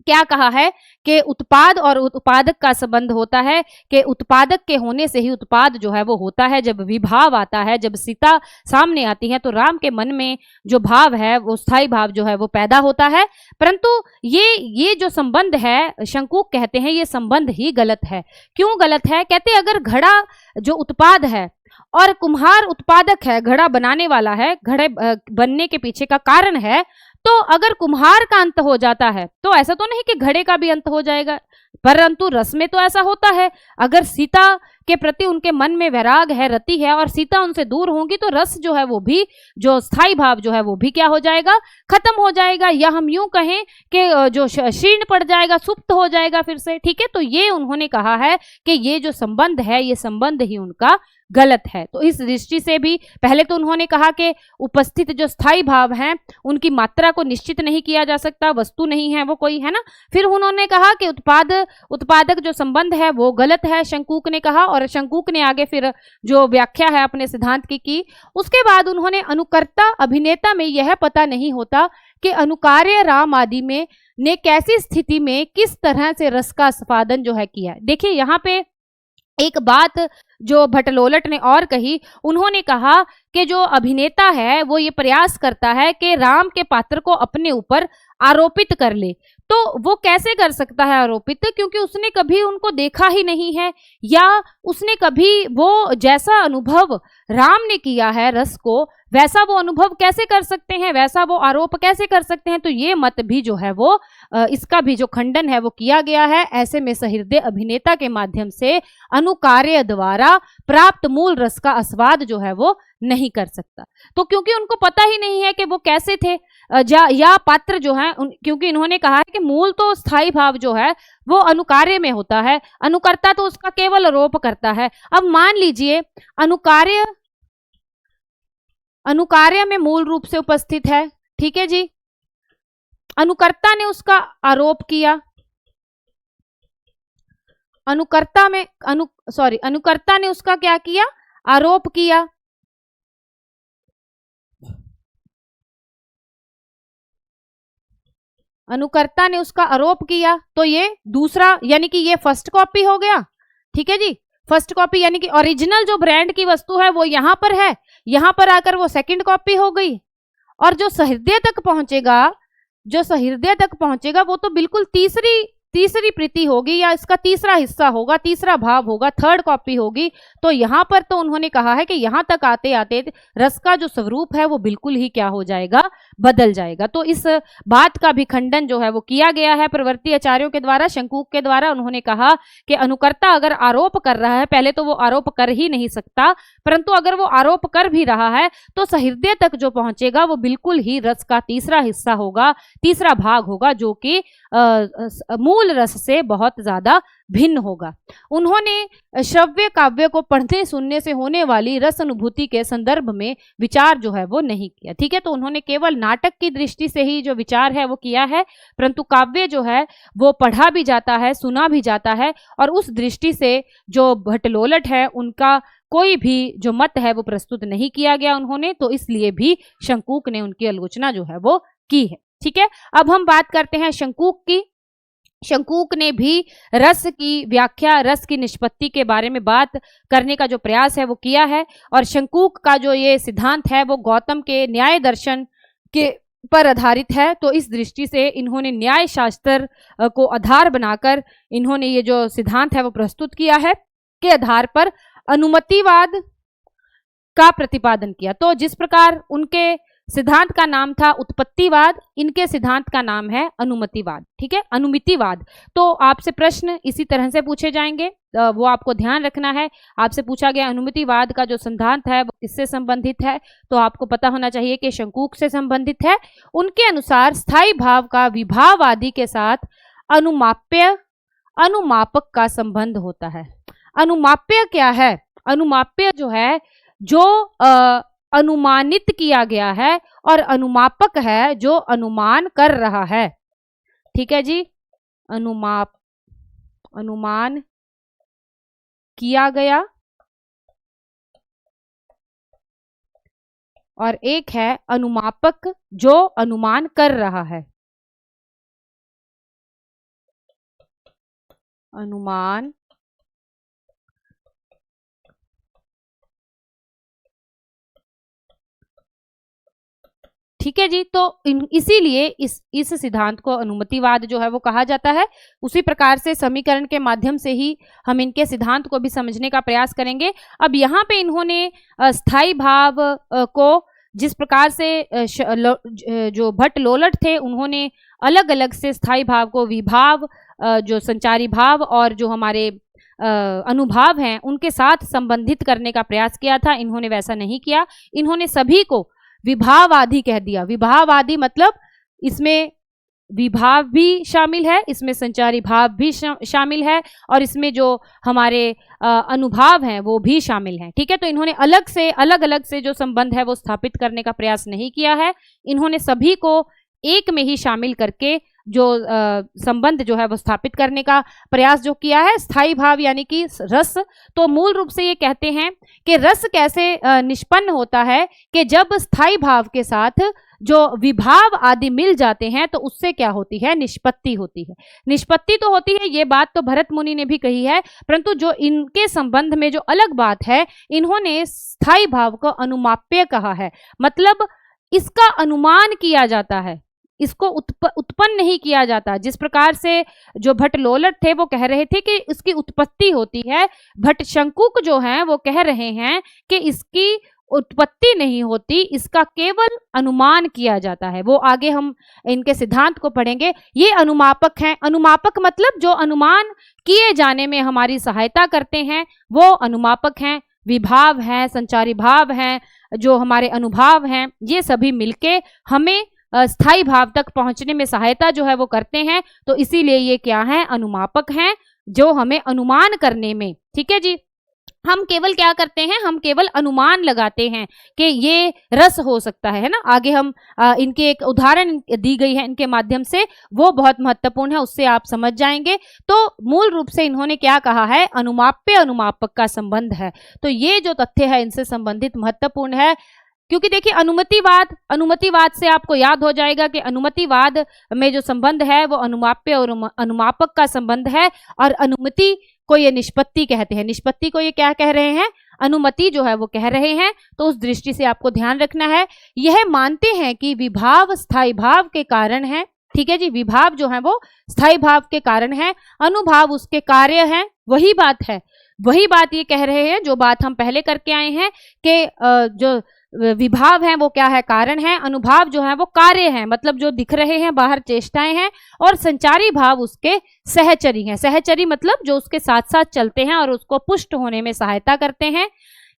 क्या कहा है कि उत्पाद और उत्पादक का संबंध होता है, कि उत्पादक के होने से ही उत्पाद जो है वो होता है। जब विभाव आता है, जब सीता सामने आती है, तो राम के मन में जो भाव है वो स्थायी भाव जो है वो पैदा होता है। परंतु ये जो संबंध है, शंकूक कहते हैं ये संबंध ही गलत है। क्यों गलत है? कहते अगर घड़ा जो उत्पाद है और कुम्हार उत्पादक है, घड़ा बनाने वाला है, घड़े बनने के पीछे का कारण है, तो अगर कुम्हार का अंत हो जाता है तो ऐसा तो नहीं कि घड़े का भी अंत हो जाएगा। परंतु रस में तो ऐसा होता है, अगर सीता के प्रति उनके मन में वैराग है, रति है, और सीता उनसे दूर होंगी, तो रस जो है वो भी, जो स्थायी भाव जो है वो भी क्या हो जाएगा? खत्म हो जाएगा, या हम यूं कहें कि जो शीर्ण पड़ जाएगा, सुप्त हो जाएगा फिर से। ठीक है, तो ये उन्होंने कहा है कि ये जो संबंध है, ये संबंध ही उनका गलत है। तो इस दृष्टि से भी पहले तो उन्होंने कहा कि उपस्थित जो स्थायी भाव हैं उनकी मात्रा को निश्चित नहीं किया जा सकता, वस्तु नहीं है वो कोई, है ना। फिर उन्होंने कहा कि उत्पादक जो संबंध है वो गलत है, शंकूक ने कहा, और शंकूक ने आगे फिर जो व्याख्या है अपने सिद्धांत की। उसके बाद उन्होंने अनुकर्ता अभिनेता में यह पता नहीं होता कि अनुकार्य राम आदि में ने कैसी स्थिति में किस तरह से रस का स्फादन जो है किया। देखिए यहाँ पे एक बात जो भट्टलोलट ने और कही, उन्होंने कहा कि जो अभिनेता है वो ये प्रयास करता है कि राम के पात्र को अपने ऊपर आरोपित कर ले। तो वो कैसे कर सकता है आरोपित? क्योंकि उसने कभी उनको देखा ही नहीं है, या उसने कभी वो जैसा अनुभव राम ने किया है रस को, वैसा वो अनुभव कैसे कर सकते हैं, वैसा वो आरोप कैसे कर सकते हैं? तो ये मत भी जो है वो इसका भी जो खंडन है वो किया गया है। ऐसे में सहृदय अभिनेता के माध्यम से अनुकार्य द्वारा प्राप्त मूल रस का आस्वाद जो है वो नहीं कर सकता। तो क्योंकि उनको पता ही नहीं है कि वो कैसे थे, या पात्र जो है, क्योंकि इन्होंने कहा है कि मूल तो स्थायी भाव जो है वो अनुकार्य में होता है, अनुकर्ता तो उसका केवल आरोप करता है। अब मान लीजिए अनुकार्य में मूल रूप से उपस्थित है, ठीक है जी, अनुकर्ता ने उसका आरोप किया, अनुकर्ता ने उसका क्या किया? आरोप किया। अनुकर्ता ने उसका आरोप किया, तो ये दूसरा, यानी कि ये फर्स्ट कॉपी हो गया। ठीक है जी, फर्स्ट कॉपी, यानी कि ओरिजिनल जो ब्रांड की वस्तु है वो यहां पर है, यहां पर आकर वो सेकंड कॉपी हो गई। और जो सहृदय तक पहुंचेगा वो तो बिल्कुल तीसरी प्रति होगी, या इसका तीसरा हिस्सा होगा, तीसरा भाव होगा, थर्ड कॉपी होगी। तो यहाँ पर तो उन्होंने कहा है कि यहाँ तक आते आते रस का जो स्वरूप है वो बिल्कुल ही क्या हो जाएगा? बदल जाएगा। तो इस बात का भी खंडन जो है वो किया गया है प्रवृत्ति आचार्यों के द्वारा, शंकूक के द्वारा। उन्होंने कहा कि अनुकर्ता अगर आरोप कर रहा है, पहले तो वो आरोप कर ही नहीं सकता, परंतु अगर वो आरोप कर भी रहा है तो सहृदय तक जो पहुंचेगा वो बिल्कुल ही रस का तीसरा हिस्सा होगा, तीसरा भाग होगा, जो कि मूल रस से बहुत ज्यादा भिन्न होगा। उन्होंने श्रव्य काव्य को पढ़ने सुनने से होने वाली रस अनुभूति के संदर्भ में विचार जो है वो नहीं किया। ठीक है, तो उन्होंने केवल नाटक की दृष्टि से ही जो विचार है वो किया है, परंतु काव्य जो है वो पढ़ा भी जाता है, सुना भी जाता है, और उस दृष्टि से जो भट्टलोलट है उनका कोई भी जो मत है वो प्रस्तुत नहीं किया गया उन्होंने, तो इसलिए भी शंकूक ने उनकी आलोचना जो है वो की है। ठीक है, अब हम बात करते हैं शंकूक की। शंकूक ने भी रस की व्याख्या, रस की निष्पत्ति के बारे में बात करने का जो प्रयास है वो किया है, और शंकूक का जो ये सिद्धांत है वो गौतम के न्याय दर्शन के पर आधारित है। तो इस दृष्टि से इन्होंने न्याय शास्त्र को आधार बनाकर इन्होंने ये जो सिद्धांत है वो प्रस्तुत किया है, के आधार पर अनुमतिवाद का प्रतिपादन किया। तो जिस प्रकार उनके सिद्धांत का नाम था उत्पत्तिवाद, इनके सिद्धांत का नाम है अनुमतिवाद। ठीक है, अनुमितिवाद। तो आपसे प्रश्न इसी तरह से पूछे जाएंगे, वो आपको ध्यान रखना है। आपसे पूछा गया अनुमितिवाद का जो सिद्धांत है वो किससे संबंधित है, तो आपको पता होना चाहिए कि शंकूक से संबंधित है। उनके अनुसार स्थायी भाव का विभाव आदि के साथ अनुमापक का संबंध होता है। अनुमाप्य क्या है? अनुमाप्य जो है जो अनुमानित किया गया है, और अनुमापक है जो अनुमान कर रहा है। ठीक है जी, अनुमान किया गया, और एक है अनुमापक जो अनुमान कर रहा है। अनुमान। ठीक है जी, तो इसीलिए इस सिद्धांत को अनुमतिवाद जो है वो कहा जाता है। उसी प्रकार से समीकरण के माध्यम से ही हम इनके सिद्धांत को भी समझने का प्रयास करेंगे। अब यहाँ पे इन्होंने स्थायी भाव को जिस प्रकार से जो भट्ट लोलट थे उन्होंने अलग अलग से स्थायी भाव को विभाव, जो संचारी भाव और जो हमारे अनुभाव हैं उनके साथ संबंधित करने का प्रयास किया था, इन्होंने वैसा नहीं किया। इन्होंने सभी को विभावादि कह दिया। विभावादि मतलब इसमें विभाव भी शामिल है, इसमें संचारी भाव भी शामिल है और इसमें जो हमारे अनुभाव हैं वो भी शामिल हैं। ठीक है, तो इन्होंने अलग अलग से जो संबंध है वो स्थापित करने का प्रयास नहीं किया है। इन्होंने सभी को एक में ही शामिल करके जो संबंध जो है वो स्थापित करने का प्रयास जो किया है। स्थायी भाव यानी कि रस, तो मूल रूप से ये कहते हैं कि रस कैसे निष्पन्न होता है कि जब स्थायी भाव के साथ जो विभाव आदि मिल जाते हैं तो उससे क्या होती है, निष्पत्ति होती है। निष्पत्ति तो होती है, ये बात तो भरत मुनि ने भी कही है, परंतु जो इनके संबंध में जो अलग बात है, इन्होंने स्थायी भाव को अनुमाप्य कहा है। मतलब इसका अनुमान किया जाता है, इसको उत्पन्न नहीं किया जाता। जिस प्रकार से जो भट्ट लोलट थे वो कह रहे थे कि इसकी उत्पत्ति होती है, भट्ट शंकुक जो हैं वो कह रहे हैं कि इसकी उत्पत्ति नहीं होती, इसका केवल अनुमान किया जाता है। वो आगे हम इनके सिद्धांत को पढ़ेंगे। ये अनुमापक हैं। अनुमापक मतलब जो अनुमान किए जाने में हमारी सहायता करते हैं वो अनुमापक हैं। विभाव हैं, संचारी भाव हैं, जो हमारे अनुभाव हैं, ये सभी मिलके हमें स्थायी भाव तक पहुंचने में सहायता जो है वो करते हैं। तो इसीलिए ये क्या है, अनुमापक हैं, जो हमें अनुमान करने में, ठीक है जी, हम केवल क्या करते हैं, हम केवल अनुमान लगाते हैं कि ये रस हो सकता है ना। आगे हम इनके एक उदाहरण दी गई है इनके माध्यम से, वो बहुत महत्वपूर्ण है, उससे आप समझ जाएंगे। तो मूल रूप से इन्होंने क्या कहा है, अनुमाप्य अनुमापक का संबंध है। तो ये जो तथ्य है इनसे संबंधित महत्वपूर्ण है, क्योंकि देखिए अनुमतिवाद से आपको याद हो जाएगा कि अनुमतिवाद में जो संबंध है वो अनुमाप्य और अनुमापक का संबंध है, और अनुमति को ये निष्पत्ति कहते हैं। निष्पत्ति को ये क्या कह रहे हैं, अनुमति जो है वो कह रहे हैं। तो उस दृष्टि से आपको ध्यान रखना है। यह मानते हैं कि विभाव स्थायी भाव के कारण है। ठीक है जी, विभाव जो है वो स्थायी भाव के कारण है, अनुभाव उसके कार्य हैं। वही बात ये कह रहे हैं जो बात हम पहले करके आए हैं कि जो विभाव है वो क्या है, कारण है, अनुभाव जो है वो कार्य है, मतलब जो दिख रहे हैं बाहर चेष्टाएं हैं, और संचारी भाव उसके सहचरी हैं। सहचरी मतलब जो उसके साथ साथ चलते हैं और उसको पुष्ट होने में सहायता करते हैं।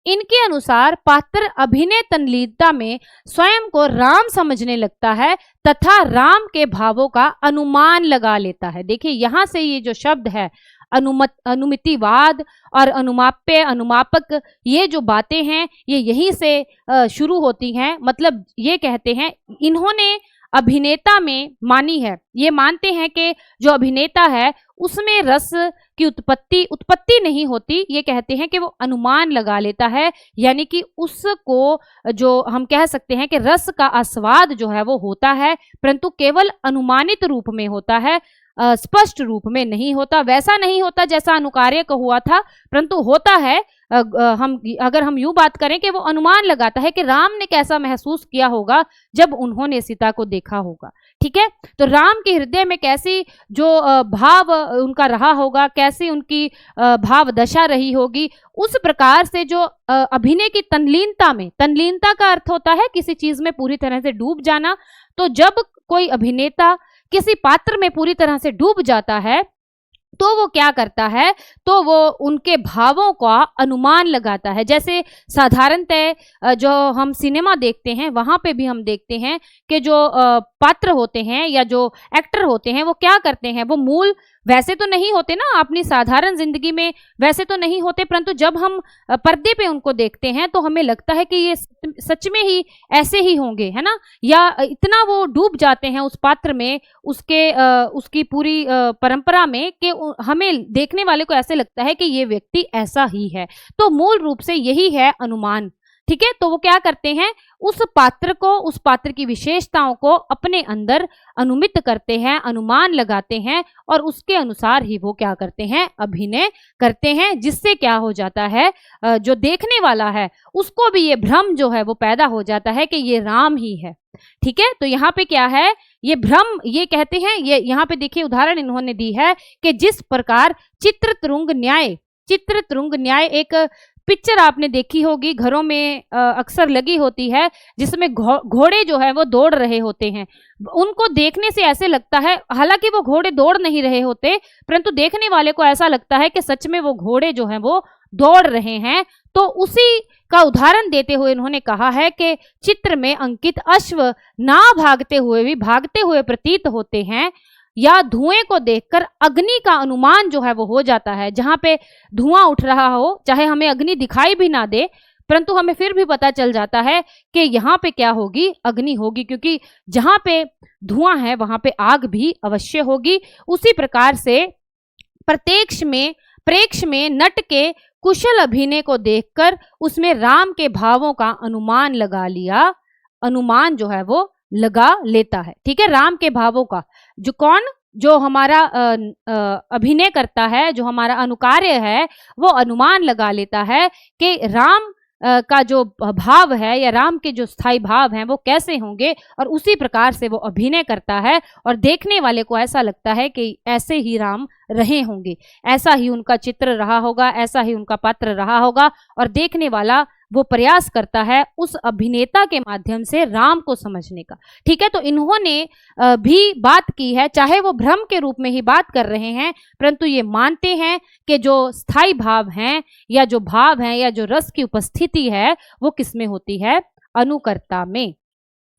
इनके अनुसार पात्र अभिनय तन्लीनता में स्वयं को राम समझने लगता है तथा राम के भावों का अनुमान लगा लेता है। देखिए यहां से ये जो शब्द है अनुमितिवाद और अनुमाप्य अनुमापक, ये जो बातें हैं ये यहीं से शुरू होती हैं। मतलब ये कहते हैं, इन्होंने अभिनेता में मानी है, ये मानते हैं कि जो अभिनेता है उसमें रस की उत्पत्ति नहीं होती। ये कहते हैं कि वो अनुमान लगा लेता है, यानी कि उसको जो हम कह सकते हैं कि रस का आस्वाद जो है वो होता है, परंतु केवल अनुमानित रूप में होता है, स्पष्ट रूप में नहीं होता। वैसा नहीं होता जैसा अनुकार्य का हुआ था, परंतु होता है। अगर हम यूं बात करें कि वो अनुमान लगाता है कि राम ने कैसा महसूस किया होगा जब उन्होंने सीता को देखा होगा। ठीक है, तो राम के हृदय में कैसी जो भाव उनका रहा होगा, कैसी उनकी भाव दशा रही होगी, उस प्रकार से जो अभिनय की तन्लीनता में, तन्लीनता का अर्थ होता है किसी चीज में पूरी तरह से डूब जाना। तो जब कोई अभिनेता किसी पात्र में पूरी तरह से डूब जाता है तो वो क्या करता है, तो वो उनके भावों का अनुमान लगाता है। जैसे साधारणतः जो हम सिनेमा देखते हैं वहां पे भी हम देखते हैं कि जो पात्र होते हैं या जो एक्टर होते हैं वो क्या करते हैं, वो मूल वैसे तो नहीं होते ना, अपनी साधारण जिंदगी में वैसे तो नहीं होते, परंतु जब हम पर्दे पे उनको देखते हैं तो हमें लगता है कि ये सच में ही ऐसे ही होंगे, है ना, या इतना वो डूब जाते हैं उस पात्र में, उसकी पूरी परंपरा में, कि हमें देखने वाले को ऐसे लगता है कि ये व्यक्ति ऐसा ही है। तो मूल रूप से यही है अनुमान। ठीक है। तो वो क्या करते हैं, उस पात्र को, उस पात्र की विशेषताओं को अपने अंदर अनुमित करते हैं, अनुमान लगाते हैं और उसके अनुसार ही वो क्या करते हैं, अभिनय करते हैं, जिससे क्या हो जाता है, जो देखने वाला है उसको भी ये भ्रम जो है वो पैदा हो जाता है कि ये राम ही है। ठीक है। तो यहाँ पे क्या है, ये भ्रम, ये कहते हैं, ये यहाँ पे देखिए उदाहरण इन्होंने दी है कि जिस प्रकार चित्रतुंग न्याय, चित्रतुंग न्याय एक पिक्चर आपने देखी होगी, घरों में अक्सर लगी होती है, जिसमें घोड़े जो है वो दौड़ रहे होते हैं। उनको देखने से ऐसे लगता है, हालांकि वो घोड़े दौड़ नहीं रहे होते, परंतु देखने वाले को ऐसा लगता है कि सच में वो घोड़े जो हैं वो दौड़ रहे हैं। तो उसी का उदाहरण देते हुए इन्होंने कहा है कि चित्र में अंकित अश्व ना भागते हुए भी भागते हुए प्रतीत होते हैं, या धुएं को देखकर अग्नि का अनुमान जो है वो हो जाता है। जहां पे धुआं उठ रहा हो, चाहे हमें अग्नि दिखाई भी ना दे, परंतु हमें फिर भी पता चल जाता है कि यहाँ पे क्या होगी, अग्नि होगी, क्योंकि जहां पे धुआं है वहां पे आग भी अवश्य होगी। उसी प्रकार से प्रेक्ष में नट के कुशल अभिनय को देखकर उसमें राम के भावों का अनुमान लगा लिया, अनुमान जो है वो लगा लेता है। ठीक है। राम के भावों का, जो कौन, जो हमारा अभिनय करता है, जो हमारा अनुकार्य है, वो अनुमान लगा लेता है कि राम का जो भाव है या राम के जो स्थायी भाव हैं वो कैसे होंगे, और उसी प्रकार से वो अभिनय करता है और देखने वाले को ऐसा लगता है कि ऐसे ही राम रहे होंगे, ऐसा ही उनका चित्र रहा होगा, ऐसा ही उनका पात्र रहा होगा, और देखने वाला वो प्रयास करता है उस अभिनेता के माध्यम से राम को समझने का। ठीक है। तो इन्होंने भी बात की है, चाहे वो भ्रम के रूप में ही बात कर रहे हैं, परंतु ये मानते हैं कि जो स्थायी भाव हैं या जो भाव हैं या जो रस की उपस्थिति है वो किसमें होती है, अनुकर्ता में।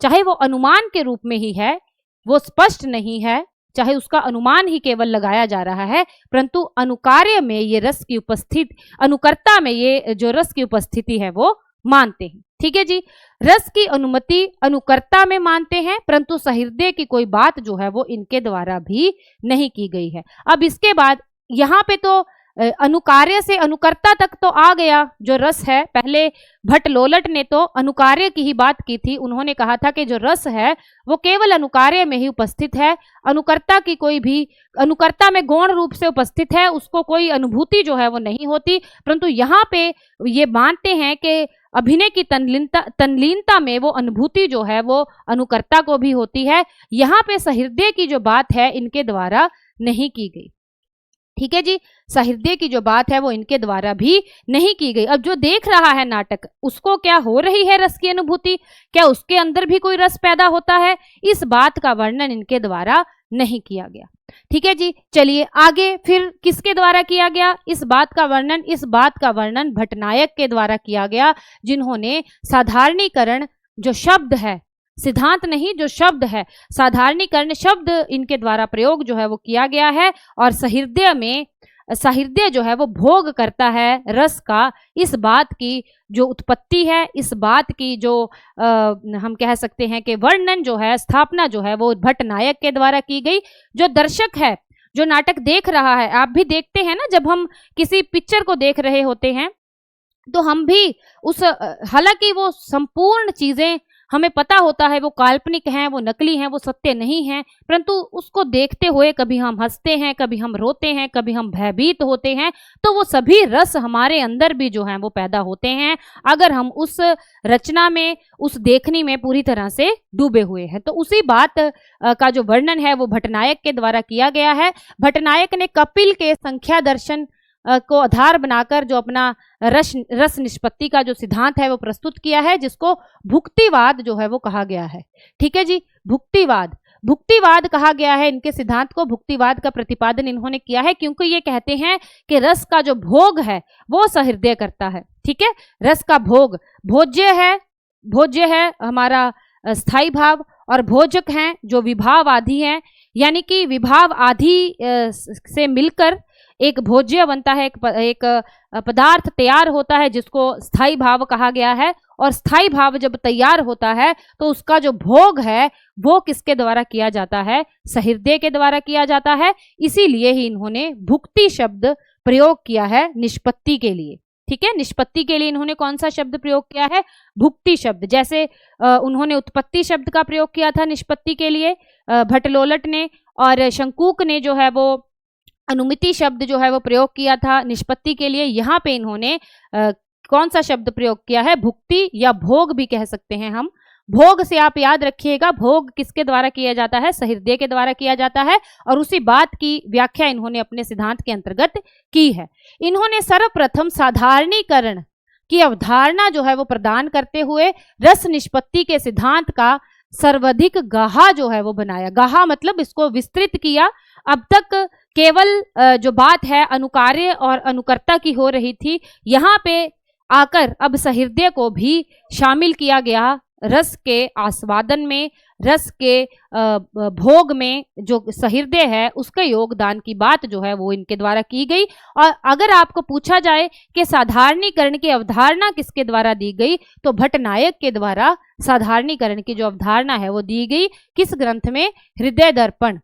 चाहे वो अनुमान के रूप में ही है, वो स्पष्ट नहीं है, चाहे उसका अनुमान ही केवल लगाया जा रहा है, परंतु अनुकार्य में ये रस की उपस्थिति, अनुकर्ता में ये जो रस की उपस्थिति है वो मानते हैं। ठीक है जी। रस की अनुमति अनुकर्ता में मानते हैं, परंतु सहृदय की कोई बात जो है वो इनके द्वारा भी नहीं की गई है। अब इसके बाद यहाँ पे तो अनुकार्य से अनुकर्ता तक तो आ गया जो रस है। पहले भट्ट लोलट ने तो अनुकार्य की ही बात की थी, उन्होंने कहा था कि जो रस है वो केवल अनुकार्य में ही उपस्थित है, अनुकर्ता की कोई भी, अनुकर्ता में गौण रूप से उपस्थित है, उसको कोई अनुभूति जो है वो नहीं होती। परंतु यहाँ पे ये मानते हैं कि अभिनय की तन्लीनता में वो अनुभूति जो है वो अनुकर्ता को भी होती है। यहाँ पे सहृदय की जो बात है इनके द्वारा नहीं की गई। ठीक है जी। सहृदय की जो बात है वो इनके द्वारा भी नहीं की गई। अब जो देख रहा है नाटक, उसको क्या हो रही है रस की अनुभूति, क्या उसके अंदर भी कोई रस पैदा होता है, इस बात का वर्णन इनके द्वारा नहीं किया गया। ठीक है जी। चलिए आगे फिर किसके द्वारा किया गया इस बात का वर्णन, इस बात का वर्णन भट्टनायक के द्वारा किया गया, जिन्होंने साधारणीकरण जो शब्द है, सिद्धांत नहीं जो शब्द है, साधारणीकरण शब्द इनके द्वारा प्रयोग जो है वो किया गया है। और सहृदय में, सहृदय जो है वो भोग करता है रस का, इस बात की जो उत्पत्ति है, इस बात की जो हम कह सकते हैं कि वर्णन जो है, स्थापना जो है वो भट्टनायक के द्वारा की गई। जो दर्शक है, जो नाटक देख रहा है, आप भी देखते हैं ना, जब हम किसी पिक्चर को देख रहे होते हैं तो हम भी उस, हालांकि वो संपूर्ण चीजें हमें पता होता है वो काल्पनिक हैं, वो नकली हैं, वो सत्य नहीं हैं, परंतु उसको देखते हुए कभी हम हंसते हैं, कभी हम रोते हैं, कभी हम भयभीत होते हैं, तो वो सभी रस हमारे अंदर भी जो हैं वो पैदा होते हैं अगर हम उस रचना में, उस देखने में पूरी तरह से डूबे हुए हैं। तो उसी बात का जो वर्णन है वो भट्टनायक के द्वारा किया गया है। भट्टनायक ने कपिल के संख्या दर्शन को आधार बनाकर जो अपना रस निष्पत्ति का जो सिद्धांत है वो प्रस्तुत किया है, जिसको भुक्तिवाद जो है वो कहा गया है। ठीक है जी। भुक्तिवाद कहा गया है इनके सिद्धांत को, भुक्तिवाद का प्रतिपादन इन्होंने किया है, क्योंकि ये कहते हैं कि रस का जो भोग है वो सहृदय करता है। ठीक है। रस का भोग भोज्य है हमारा स्थायी भाव, और भोजक हैं जो विभाव आदि हैं, यानी कि विभाव आदि से मिलकर एक भोज्य बनता है, एक पदार्थ तैयार होता है जिसको स्थायी भाव कहा गया है। और स्थायी भाव जब तैयार होता है तो उसका जो भोग है वो किसके द्वारा किया जाता है, सहृदय के द्वारा किया जाता है। इसीलिए ही इन्होंने भुक्ति शब्द प्रयोग किया है निष्पत्ति के लिए। ठीक है। निष्पत्ति के लिए इन्होंने कौन सा शब्द प्रयोग किया है? भुक्ति शब्द। जैसे उन्होंने उत्पत्ति शब्द का प्रयोग किया था निष्पत्ति के लिए भट्टलोलट ने, और शंकूक ने जो है वो अनुमिति शब्द जो है वो प्रयोग किया था निष्पत्ति के लिए। यहाँ पे इन्होंने कौन सा शब्द प्रयोग किया है? भुक्ति या भोग भी कह सकते हैं हम। भोग से आप याद रखिएगा, भोग किसके द्वारा किया जाता है? सहृदय के द्वारा किया जाता है, और उसी बात की व्याख्या इन्होंने अपने सिद्धांत के अंतर्गत की है। इन्होंने सर्वप्रथम साधारणीकरण की अवधारणा जो है वो प्रदान करते हुए रस निष्पत्ति के सिद्धांत का सर्वाधिक गाहा जो है वो बनाया। गाहा मतलब इसको विस्तृत किया। अब तक केवल जो बात है अनुकार्य और अनुकर्ता की हो रही थी, यहाँ पे आकर अब सहृदय को भी शामिल किया गया रस के आस्वादन में, रस के भोग में। जो सहृदय है उसके योगदान की बात जो है वो इनके द्वारा की गई। और अगर आपको पूछा जाए कि साधारणीकरण की अवधारणा किसके द्वारा दी गई, तो भट्टनायक के द्वारा साधारणीकरण की जो अवधारणा है वो दी गई। किस ग्रंथ में? हृदय दर्पण।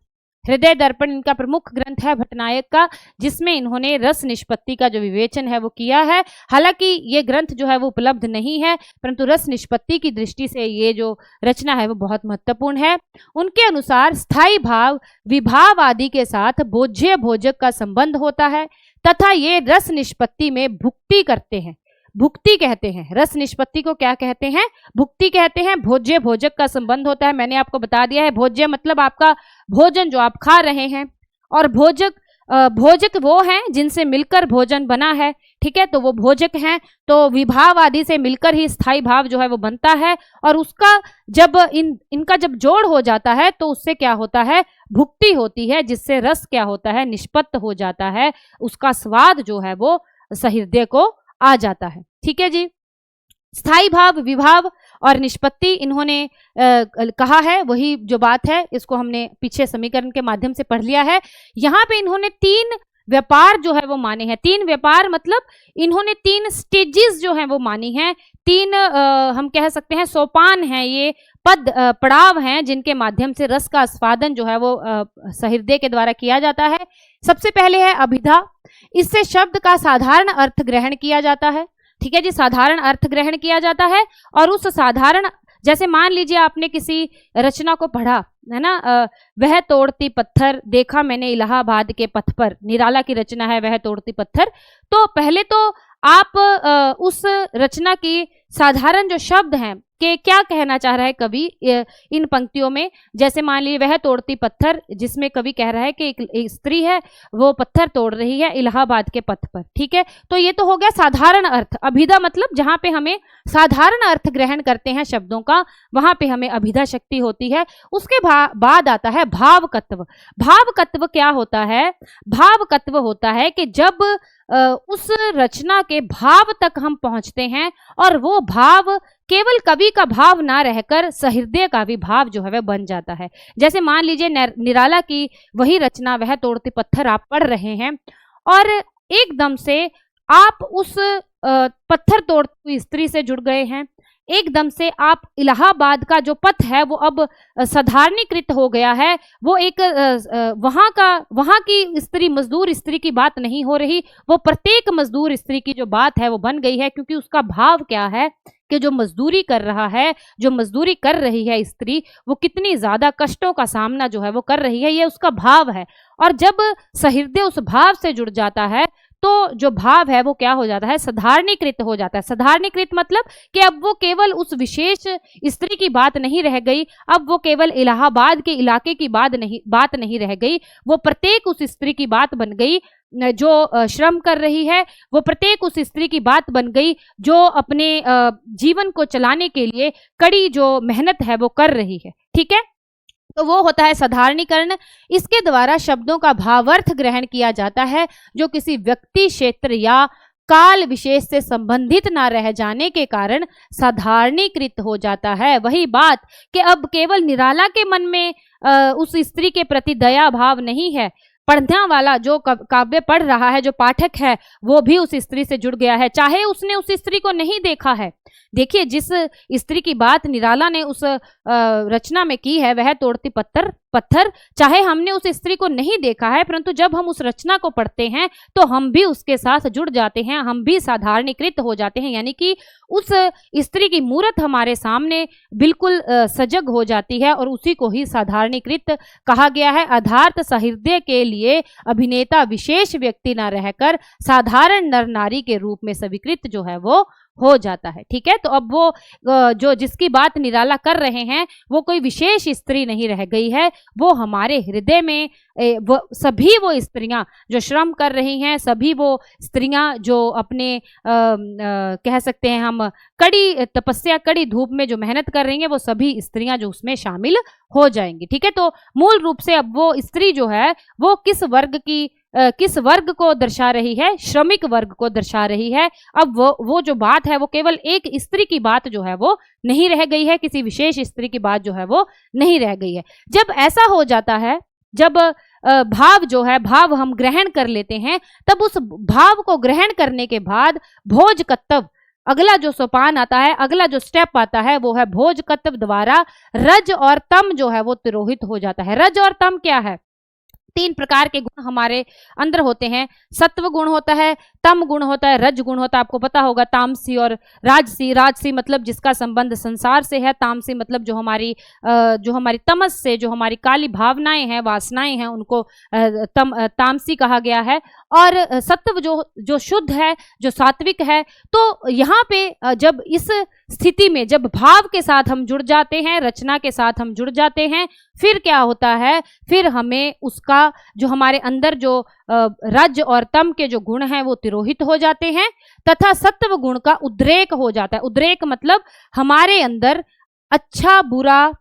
हृदय दर्पण इनका प्रमुख ग्रंथ है भट्टनायक का, जिसमें इन्होंने रस निष्पत्ति का जो विवेचन है वो किया है। हालांकि ये ग्रंथ जो है वो उपलब्ध नहीं है, परंतु रस निष्पत्ति की दृष्टि से ये जो रचना है वो बहुत महत्वपूर्ण है। उनके अनुसार स्थायी भाव विभाव आदि के साथ बोज्य भोजक का संबंध होता है, तथा ये रस निष्पत्ति में भुक्ति करते हैं। भुक्ति कहते हैं, रस निष्पत्ति को क्या कहते हैं? भुक्ति कहते हैं। भोज्य भोजक का संबंध होता है, मैंने आपको बता दिया है। भोज्य मतलब आपका भोजन जो आप खा रहे हैं, और भोजक भोजक वो हैं जिनसे मिलकर भोजन बना है, ठीक है, तो वो भोजक हैं। तो विभाव आदि से मिलकर ही स्थायी भाव जो है वो बनता है, और उसका जब इनका जब जोड़ हो जाता है तो उससे क्या होता है? भुक्ति होती है, जिससे रस क्या होता है? निष्पत्त हो जाता है। उसका स्वाद जो है वो सहृदय को आ जाता है। ठीक है जी। स्थायी भाव, विभाव और निष्पत्ति इन्होंने कहा है, वही जो बात है इसको हमने पीछे समीकरण के माध्यम से पढ़ लिया है। यहाँ पे इन्होंने 3 व्यापार जो है वो माने हैं। 3 व्यापार मतलब इन्होंने 3 स्टेजेस जो हैं वो मानी हैं। 3 हम कह सकते हैं सोपान हैं, ये पद पड़ाव हैं जिनके माध्यम से रस का आस्वादन जो है वो सहृदय के द्वारा किया जाता है। सबसे पहले है अभिधा। इससे शब्द का साधारण अर्थ ग्रहण किया जाता है। ठीक है जी, साधारण अर्थ ग्रहण किया जाता है, और उस साधारण, जैसे मान लीजिए आपने किसी रचना को पढ़ा है ना, वह तोड़ती पत्थर देखा मैंने इलाहाबाद के पथ पर, निराला की रचना है वह तोड़ती पत्थर। तो पहले तो आप उस रचना की साधारण जो शब्द हैं कि क्या कहना चाह रहा है कवि इन पंक्तियों में। जैसे मान लीजिए वह तोड़ती पत्थर, जिसमें कवि कह रहा है कि एक स्त्री है वो पत्थर तोड़ रही है इलाहाबाद के पथ पर। ठीक है, तो ये तो हो गया साधारण अर्थ। अभिधा मतलब जहां पे हमें साधारण अर्थ ग्रहण करते हैं शब्दों का, वहां पे हमें अभिधा शक्ति होती है। उसके बाद आता है भावकत्व। भावकत्व क्या होता है? भावकत्व होता है कि जब उस रचना के भाव तक हम पहुंचते हैं, और वो भाव केवल कवि का भाव ना रहकर सहृदय का भी भाव जो है वह बन जाता है। जैसे मान लीजिए निराला की वही रचना वह तोड़ती पत्थर आप पढ़ रहे हैं, और एकदम से आप उस पत्थर तोड़ती हुई स्त्री से जुड़ गए हैं। एकदम से आप इलाहाबाद का जो पथ है वो अब साधारणीकृत हो गया है। वो एक वहाँ की स्त्री, मजदूर स्त्री की बात नहीं हो रही, वो प्रत्येक मजदूर स्त्री की जो बात है वो बन गई है। क्योंकि उसका भाव क्या है कि जो मजदूरी कर रहा है, जो मजदूरी कर रही है स्त्री, वो कितनी ज्यादा कष्टों का सामना जो है वो कर रही है, ये उसका भाव है। और जब सहृदय उस भाव से जुड़ जाता है तो जो भाव है वो क्या हो जाता है? साधारणीकृत हो जाता है। साधारणीकृत मतलब कि अब वो केवल उस विशेष स्त्री की बात नहीं रह गई, अब वो केवल इलाहाबाद के इलाके की बात नहीं रह गई, वो प्रत्येक उस स्त्री की बात बन गई जो श्रम कर रही है। वो प्रत्येक उस स्त्री की बात बन गई जो अपने जीवन को चलाने के लिए कड़ी जो मेहनत है वो कर रही है। ठीक है, तो वो होता है साधारणीकरण। इसके द्वारा शब्दों का भावार्थ ग्रहण किया जाता है जो किसी व्यक्ति, क्षेत्र या काल विशेष से संबंधित ना रह जाने के कारण साधारणीकृत हो जाता है। वही बात कि अब केवल निराला के मन में उस स्त्री के प्रति दया भाव नहीं है, पढ़ने वाला जो काव्य पढ़ रहा है, जो पाठक है, वो भी उस स्त्री से जुड़ गया है, चाहे उसने उस स्त्री को नहीं देखा है। देखिए, जिस स्त्री की बात निराला ने उस रचना में की है, वह तोड़ती पत्थर पत्थर, चाहे हमने उस स्त्री को नहीं देखा है, परंतु जब हम उस रचना को पढ़ते हैं तो हम भी उसके साथ जुड़ जाते हैं, हम भी साधारणीकृत हो जाते हैं, यानी कि उस स्त्री की मूर्त हमारे सामने बिल्कुल सजग हो जाती है और उसी को ही साधारणीकृत कहा गया है। अर्थात सहृदय के लिए अभिनेता विशेष व्यक्ति न रहकर साधारण नर नारी के रूप में स्वीकृत जो है वो हो जाता है। ठीक है, तो अब वो जो जिसकी बात निराला कर रहे हैं वो कोई विशेष स्त्री नहीं रह गई है, वो हमारे हृदय में वो सभी वो स्त्रियां जो श्रम कर रही हैं, सभी वो स्त्रियां जो अपने कह सकते हैं हम कड़ी तपस्या, कड़ी धूप में जो मेहनत कर रही हैं, वो सभी स्त्रियां जो उसमें शामिल हो जाएंगी। ठीक है, तो मूल रूप से अब वो स्त्री जो है वो किस वर्ग को दर्शा रही है? श्रमिक वर्ग को दर्शा रही है। अब वो जो बात है वो केवल एक स्त्री की बात जो है वो नहीं रह गई है, किसी विशेष स्त्री की बात जो है वो नहीं रह गई है। जब ऐसा हो जाता है, जब भाव जो है, भाव हम ग्रहण कर लेते हैं, तब उस भाव को ग्रहण करने के बाद भोज कर्तव्य, अगला जो सोपान आता है, अगला जो स्टेप आता है वो है भोज कर्तव्य द्वारा रज और तम जो है वो तिरोहित हो जाता है। रज और तम क्या है? 3 प्रकार के गुण हमारे अंदर होते हैं। सत्व गुण होता है, तम गुण होता है, रज गुण होता है। आपको पता होगा तामसी और राजसी। राजसी मतलब जिसका संबंध संसार से है, तामसी मतलब जो हमारी तमस से, जो हमारी काली भावनाएं हैं, वासनाएं हैं, उनको तामसी कहा गया है। और सत्व जो शुद्ध है, जो सात्विक है। तो यहाँ पे जब इस स्थिति में, जब भाव के साथ हम जुड़ जाते हैं, रचना के साथ हम जुड़ जाते हैं, फिर क्या होता है? फिर हमें उसका जो हमारे अंदर जो रज और तम के जो गुण हैं वो तिरोहित हो जाते हैं, तथा सत्व गुण का उद्रेक हो जाता है। उद्रेक मतलब हमारे अंदर अच्छा बुरा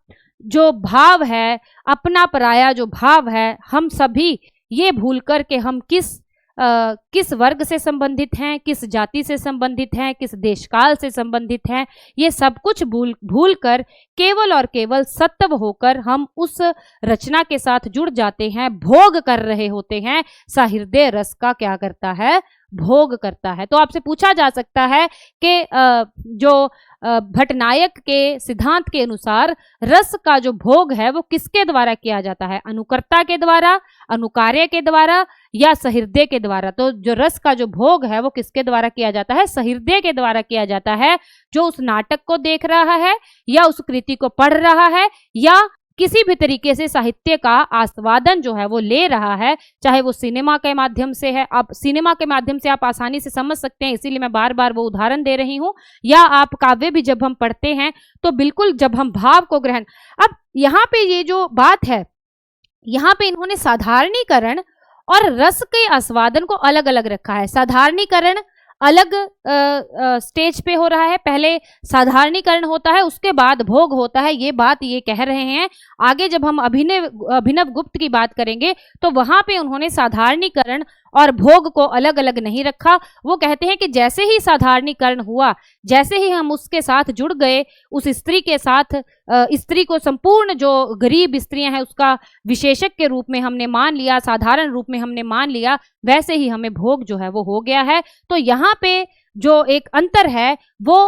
जो भाव है, अपना पराया जो भाव है, हम सभी ये भूल कर के हम किस वर्ग से संबंधित हैं, किस जाति से संबंधित हैं, किस देशकाल से संबंधित हैं, ये सब कुछ भूल कर केवल और केवल सत्व होकर हम उस रचना के साथ जुड़ जाते हैं, भोग कर रहे होते हैं। सहृदय रस का क्या करता है? भोग करता है। तो आपसे पूछा जा सकता है कि जो भट्टनायक के सिद्धांत के अनुसार रस का जो भोग है वो किसके द्वारा किया जाता है? अनुकर्ता के द्वारा, अनुकार्य के द्वारा, या सहृदय के द्वारा? तो जो रस का जो भोग है वो किसके द्वारा किया जाता है? सहृदय के द्वारा किया जाता है, जो उस नाटक को देख रहा है, या उस कृति को पढ़ रहा है, या किसी भी तरीके से साहित्य का आस्वादन जो है वो ले रहा है, चाहे वो सिनेमा के माध्यम से है। आप सिनेमा के माध्यम से आप आसानी से समझ सकते हैं, इसीलिए मैं बार बार वो उदाहरण दे रही हूँ। या आप काव्य भी जब हम पढ़ते हैं तो बिल्कुल जब हम भाव को ग्रहण, अब यहाँ पे ये जो बात है, यहाँ पे इन्होंने साधारणीकरण और रस के आस्वादन को अलग अलग रखा है। साधारणीकरण अलग स्टेज पे हो रहा है, पहले साधारणीकरण होता है, उसके बाद भोग होता है। ये बात ये कह रहे हैं। आगे जब हम अभिनव गुप्त की बात करेंगे तो वहां पे उन्होंने साधारणीकरण और भोग को अलग अलग नहीं रखा। वो कहते हैं कि जैसे ही साधारणीकरण हुआ, जैसे ही हम उसके साथ जुड़ गए, उस स्त्री के साथ, स्त्री को संपूर्ण जो गरीब स्त्रियां हैं उसका विशेषक के रूप में हमने मान लिया, साधारण रूप में हमने मान लिया, वैसे ही हमें भोग जो है वो हो गया है। तो यहाँ पे जो एक अंतर है वो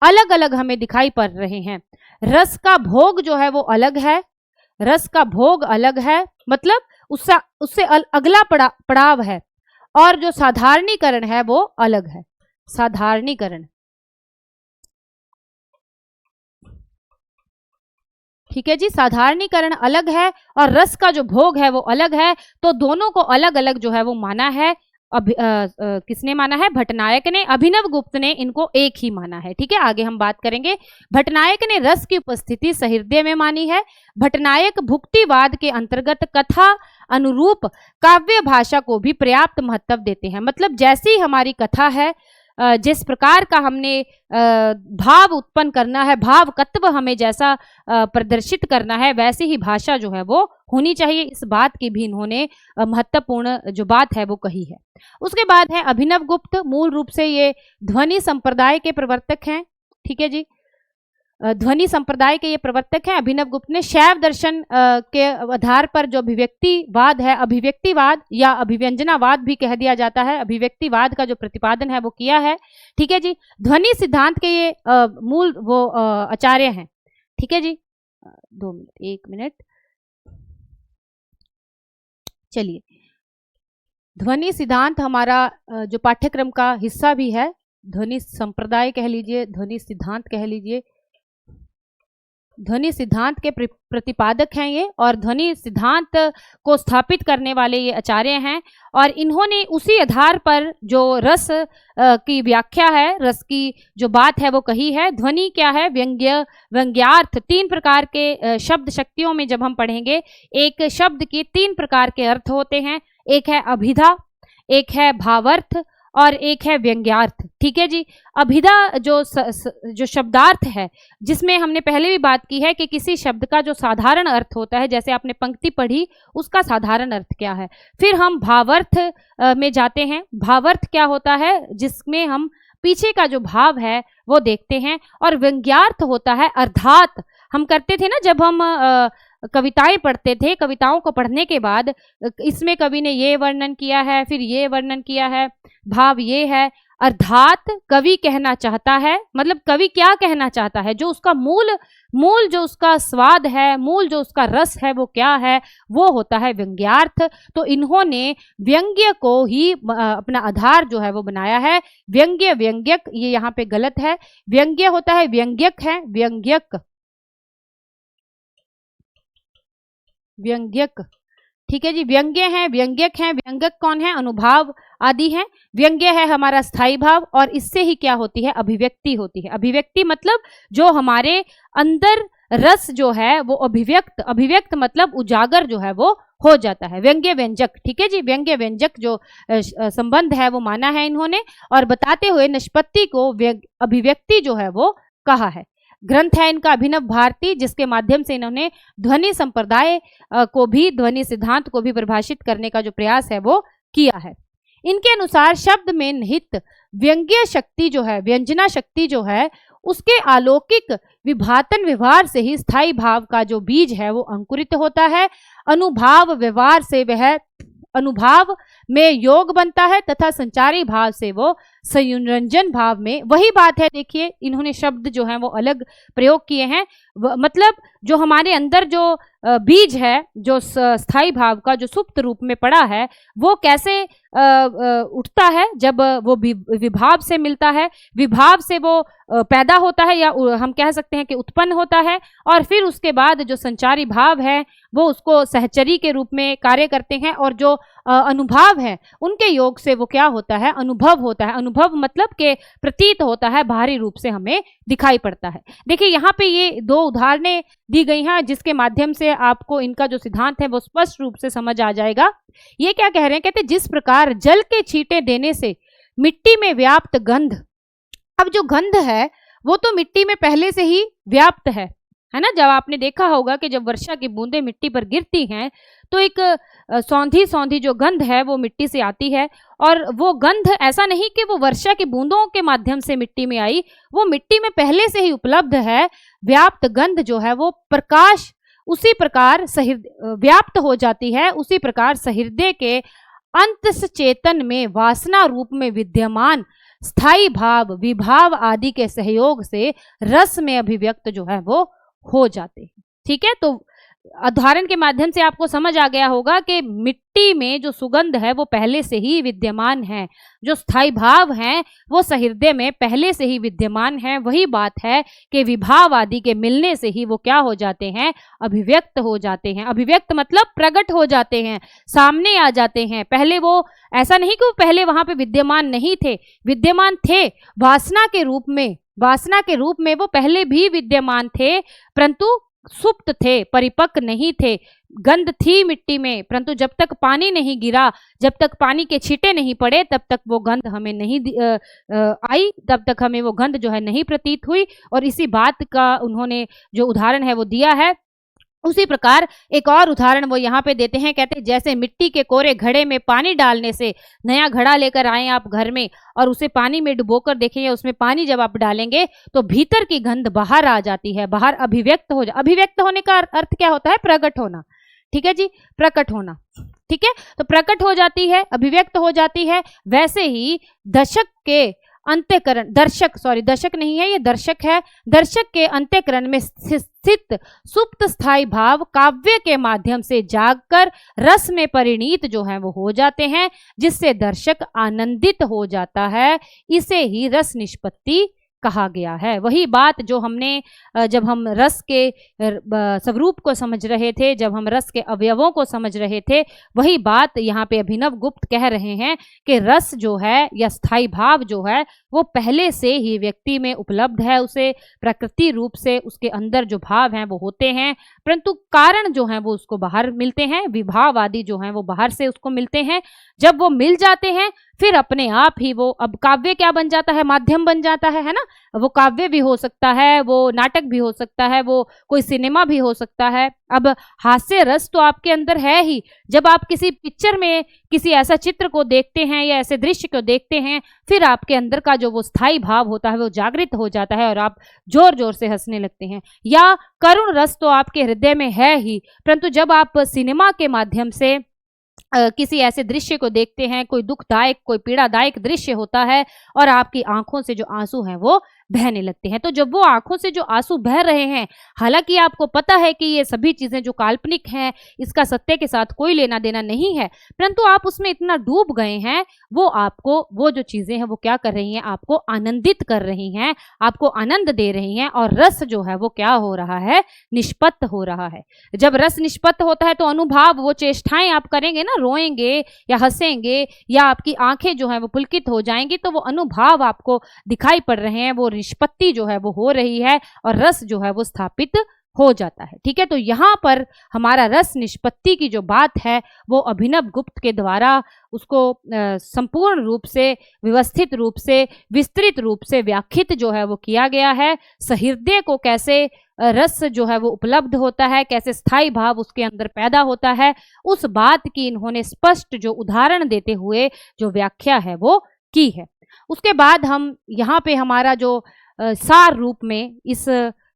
अलग अलग हमें दिखाई पड़ रहे हैं। रस का भोग जो है वो अलग है, रस का भोग अलग है, मतलब उससे अगला पड़ाव है। और जो साधारणीकरण है वो अलग है। साधारणीकरण, ठीक है जी, साधारणीकरण अलग है और रस का जो भोग है वो अलग है। तो दोनों को अलग अलग जो है वो माना है। किसने माना है? भट्टनायक ने। अभिनव गुप्त ने इनको एक ही माना है। ठीक है, आगे हम बात करेंगे। भट्टनायक ने रस की उपस्थिति सहृदय में मानी है। भट्टनायक भुक्तिवाद के अंतर्गत कथा अनुरूप काव्य भाषा को भी पर्याप्त महत्व देते हैं। मतलब जैसी हमारी कथा है, जिस प्रकार का हमने भाव उत्पन्न करना है, भाव तत्व हमें जैसा प्रदर्शित करना है, वैसी ही भाषा जो है वो होनी चाहिए। इस बात की भी इन्होंने महत्वपूर्ण जो बात है वो कही है। उसके बाद है अभिनव गुप्त। मूल रूप से ये ध्वनि संप्रदाय के प्रवर्तक हैं। ठीक है जी, ध्वनि संप्रदाय के ये प्रवर्तक हैं। अभिनव गुप्त ने शैव दर्शन के आधार पर जो अभिव्यक्तिवाद है, अभिव्यक्तिवाद या अभिव्यंजनावाद भी कह दिया जाता है, अभिव्यक्तिवाद का जो प्रतिपादन है वो किया है। ठीक है जी, ध्वनि सिद्धांत के ये मूल वो आचार्य हैं। ठीक है जी, 2 मिनट, 1 मिनट। चलिए, ध्वनि सिद्धांत हमारा जो पाठ्यक्रम का हिस्सा भी है, ध्वनि संप्रदाय कह लीजिए, ध्वनि सिद्धांत कह लीजिए, ध्वनि सिद्धांत के प्रतिपादक हैं ये, और ध्वनि सिद्धांत को स्थापित करने वाले ये आचार्य हैं। और इन्होंने उसी आधार पर जो रस की व्याख्या है, रस की जो बात है वो कही है। ध्वनि क्या है? व्यंग्य, व्यंग्यार्थ। 3 प्रकार के शब्द शक्तियों में जब हम पढ़ेंगे, एक शब्द के 3 प्रकार के अर्थ होते हैं। एक है अभिधा, एक है भावार्थ और एक है व्यंग्यार्थ। ठीक है जी। अभिधा जो शब्दार्थ है, जिसमें हमने पहले भी बात की है कि किसी शब्द का जो साधारण अर्थ होता है, जैसे आपने पंक्ति पढ़ी, उसका साधारण अर्थ क्या है। फिर हम भावार्थ में जाते हैं। भावार्थ क्या होता है? जिसमें हम पीछे का जो भाव है वो देखते हैं। और व्यंग्यार्थ होता है अर्थात। हम करते थे ना जब हम कविताएं पढ़ते थे, कविताओं को पढ़ने के बाद इसमें कवि ने ये वर्णन किया है, फिर ये वर्णन किया है, भाव ये है, अर्थात कवि कहना चाहता है। मतलब कवि क्या कहना चाहता है, जो उसका मूल जो उसका स्वाद है, मूल जो उसका रस है, वो क्या है, वो होता है व्यंग्यार्थ। तो इन्होंने व्यंग्य को ही अपना आधार जो है वो बनाया है। व्यंग्य, व्यंग्यक, ये यहाँ पे गलत है। व्यंग्य होता है, व्यंग्यक है, व्यंग्यक, व्यंग्यक। ठीक है जी। व्यंग्य है, व्यंग्यक है। व्यंग्यक कौन है? अनुभाव आदि है। व्यंग्य है हमारा स्थायी भाव, और इससे ही क्या होती है? अभिव्यक्ति होती है। अभिव्यक्ति मतलब जो हमारे अंदर रस जो है वो अभिव्यक्त मतलब उजागर जो है वो हो जाता है। व्यंग्य व्यंजक। ठीक है जी। व्यंग्य व्यंजक जो संबंध है वो माना है इन्होंने, और बताते हुए निष्पत्ति को अभिव्यक्ति जो है वो कहा है। ग्रंथ है इनका अभिनव भारती, जिसके माध्यम से इन्होंने ध्वनि संप्रदाय को भी, ध्वनि सिद्धांत को भी परिभाषित करने का जो प्रयास है वो किया है। इनके अनुसार शब्द में निहित व्यंग्य शक्ति जो है, व्यंजना शक्ति जो है, उसके अलौकिक विभातन व्यवहार से ही स्थायी भाव का जो बीज है वो अंकुरित होता है। अनुभाव व्यवहार से वह अनुभाव में योग बनता है, तथा संचारी भाव से वो संयोजन भाव में। वही बात है, देखिए इन्होंने शब्द जो है वो अलग प्रयोग किए हैं। मतलब जो हमारे अंदर जो बीज है, जो स्थायी भाव का जो सुप्त रूप में पड़ा है, वो कैसे उठता है? जब वो विभाव से मिलता है, विभाव से वो पैदा होता है, या हम कह सकते हैं कि उत्पन्न होता है। और फिर उसके बाद जो संचारी भाव है वो उसको सहचरी के रूप में कार्य करते हैं, और जो अनुभाव है उनके योग से वो क्या होता है? अनुभव होता है। अनुभव मतलब के प्रतीत होता है, बाहरी रूप से हमें दिखाई पड़ता है। देखिए यहाँ पे ये 2 उदाहरणें दी गई हैं, जिसके माध्यम से आपको इनका जो सिद्धांत है वो स्पष्ट रूप से समझ आ जाएगा। ये क्या कह रहे हैं? कहते जिस प्रकार जल के छींटे देने से मिट्टी में व्याप्त गंध, अब जो गंध है वो तो मिट्टी में पहले से ही व्याप्त है ना। जब आपने देखा होगा कि जब वर्षा की बूंदें मिट्टी पर गिरती हैं तो एक सौंधी सौंधी जो गंध है वो मिट्टी से आती है। और वो गंध ऐसा नहीं कि वो वर्षा की बूंदों के माध्यम से मिट्टी में आई, वो मिट्टी में पहले से ही उपलब्ध है। व्याप्त गंध जो है वो प्रकाश उसी प्रकार व्याप्त हो जाती है, उसी प्रकार सहृदय के अंतस चेतन में वासना रूप में विद्यमान स्थायी भाव, विभाव आदि के सहयोग से रस में अभिव्यक्त जो है वो हो जाते हैं। ठीक है। तो उदाहरण के माध्यम से आपको समझ आ गया होगा कि मिट्टी में जो सुगंध है वो पहले से ही विद्यमान है, जो स्थायी भाव हैं वो सहृदय में पहले से ही विद्यमान है। वही बात है कि विभाव आदि के मिलने से ही वो क्या हो जाते हैं? अभिव्यक्त हो जाते हैं। अभिव्यक्त मतलब प्रकट हो जाते हैं, सामने आ जाते हैं। पहले वो ऐसा नहीं कि वो पहले वहां पे विद्यमान नहीं थे, विद्यमान थे वासना के रूप में। वासना के रूप में वो पहले भी विद्यमान थे, परंतु सुप्त थे, परिपक्व नहीं थे। गंध थी मिट्टी में, परंतु जब तक पानी नहीं गिरा, जब तक पानी के छींटे नहीं पड़े, तब तक वो गंध हमें नहीं आई, तब तक हमें वो गंध जो है नहीं प्रतीत हुई। और इसी बात का उन्होंने जो उदाहरण है वो दिया है। उसी प्रकार एक और उदाहरण वो यहाँ पे देते हैं। कहते हैं जैसे मिट्टी के कोरे घड़े में पानी डालने से, नया घड़ा लेकर आए आप घर में और उसे पानी में डुबोकर देखें, उसमें पानी जब आप डालेंगे तो भीतर की गंध बाहर आ जाती है, बाहर अभिव्यक्त हो अभिव्यक्त होने का अर्थ क्या होता है? प्रकट होना। ठीक है जी, प्रकट होना। ठीक है, तो प्रकट हो जाती है, अभिव्यक्त हो जाती है। वैसे ही दशक के अंतःकरण, दर्शक नहीं है, ये दर्शक है, दर्शक के अंतःकरण में स्थित सुप्त स्थायी भाव काव्य के माध्यम से जागकर रस में परिणीत जो है वो हो जाते हैं, जिससे दर्शक आनंदित हो जाता है। इसे ही रस निष्पत्ति कहा गया है। वही बात जो हमने जब हम रस के स्वरूप को समझ रहे थे, जब हम रस के अवयवों को समझ रहे थे, वही बात यहाँ पे अभिनव गुप्त कह रहे हैं कि रस जो है या स्थायी भाव जो है वो पहले से ही व्यक्ति में उपलब्ध है, उसे प्रकृति रूप से उसके अंदर जो भाव हैं वो होते हैं, परंतु कारण जो हैं वो उसको बाहर मिलते हैं, विभाव आदि जो हैं वो बाहर से उसको मिलते हैं। जब वो मिल जाते हैं फिर अपने आप ही वो, अब काव्य क्या बन जाता है, माध्यम बन जाता है ना। वो काव्य भी हो सकता है, वो नाटक भी हो सकता है, वो कोई सिनेमा भी हो सकता है। अब हास्य रस तो आपके अंदर है ही, जब आप किसी पिक्चर में किसी ऐसा चित्र को देखते हैं या ऐसे दृश्य को देखते हैं, फिर आपके अंदर का जो वो स्थायी भाव होता है वो जागृत हो जाता है और आप जोर जोर से हंसने लगते हैं। या करुण रस तो आपके हृदय में है ही, परंतु जब आप सिनेमा के माध्यम से किसी ऐसे दृश्य को देखते हैं, कोई दुखदायक, कोई पीड़ादायक दृश्य होता है और आपकी आंखों से जो आंसू हैं वो बहने लगते हैं, तो जब वो आंखों से जो आंसू बह रहे हैं, हालांकि आपको पता है कि ये सभी चीजें जो काल्पनिक हैं, इसका सत्य के साथ कोई लेना देना नहीं है, परंतु आप उसमें इतना डूब गए हैं, वो आपको वो जो चीजें हैं वो क्या कर रही हैं, आपको आनंदित कर रही हैं, आपको आनंद दे रही हैं, और रस जो है वो क्या हो रहा है, निष्पत्त हो रहा है। जब रस निष्पत्त होता है तो अनुभाव, वो चेष्टाएं आप करेंगे ना, रोएंगे या हंसेंगे या आपकी आंखें जो है वो पुलकित हो जाएंगी, तो वो अनुभाव आपको दिखाई पड़ रहे हैं, वो निष्पत्ति जो है वो हो रही है और रस जो है वो स्थापित हो जाता है। ठीक है, तो यहाँ पर हमारा रस निष्पत्ति की जो बात है वो अभिनव गुप्त के द्वारा उसको संपूर्ण रूप से, व्यवस्थित रूप से, विस्तृत रूप से व्याख्यित जो है वो किया गया है। सहृदय को कैसे रस जो है वो उपलब्ध होता है, कैसे स्थायी भाव उसके अंदर पैदा होता है, उस बात की इन्होंने स्पष्ट जो उदाहरण देते हुए जो व्याख्या है वो की है। उसके बाद हम यहाँ पे हमारा जो सार रूप में इस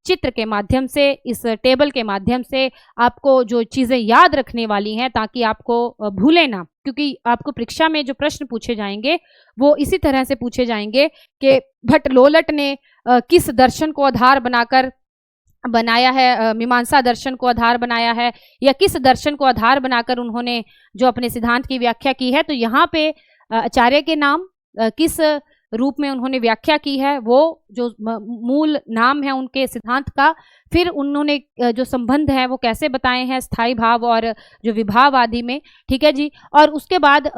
चित्र के माध्यम से, इस टेबल के माध्यम से आपको जो चीज़ें याद रखने वाली हैं ताकि आपको भूले ना, क्योंकि आपको परीक्षा में जो प्रश्न पूछे जाएंगे वो इसी तरह से पूछे जाएंगे कि भट्टलोलट ने किस दर्शन को आधार बनाकर बनाया है, मीमांसा दर्शन को आधार बनाया है, या किस दर्शन को आधार बनाकर उन्होंने जो अपने सिद्धांत की व्याख्या की है। तो यहाँ पे आचार्य के नाम किस रूप में उन्होंने व्याख्या की है, वो जो मूल नाम है उनके सिद्धांत का, फिर उन्होंने जो संबंध है वो कैसे बताए हैं स्थायी भाव और जो विभाव आदि में। ठीक है जी, और उसके बाद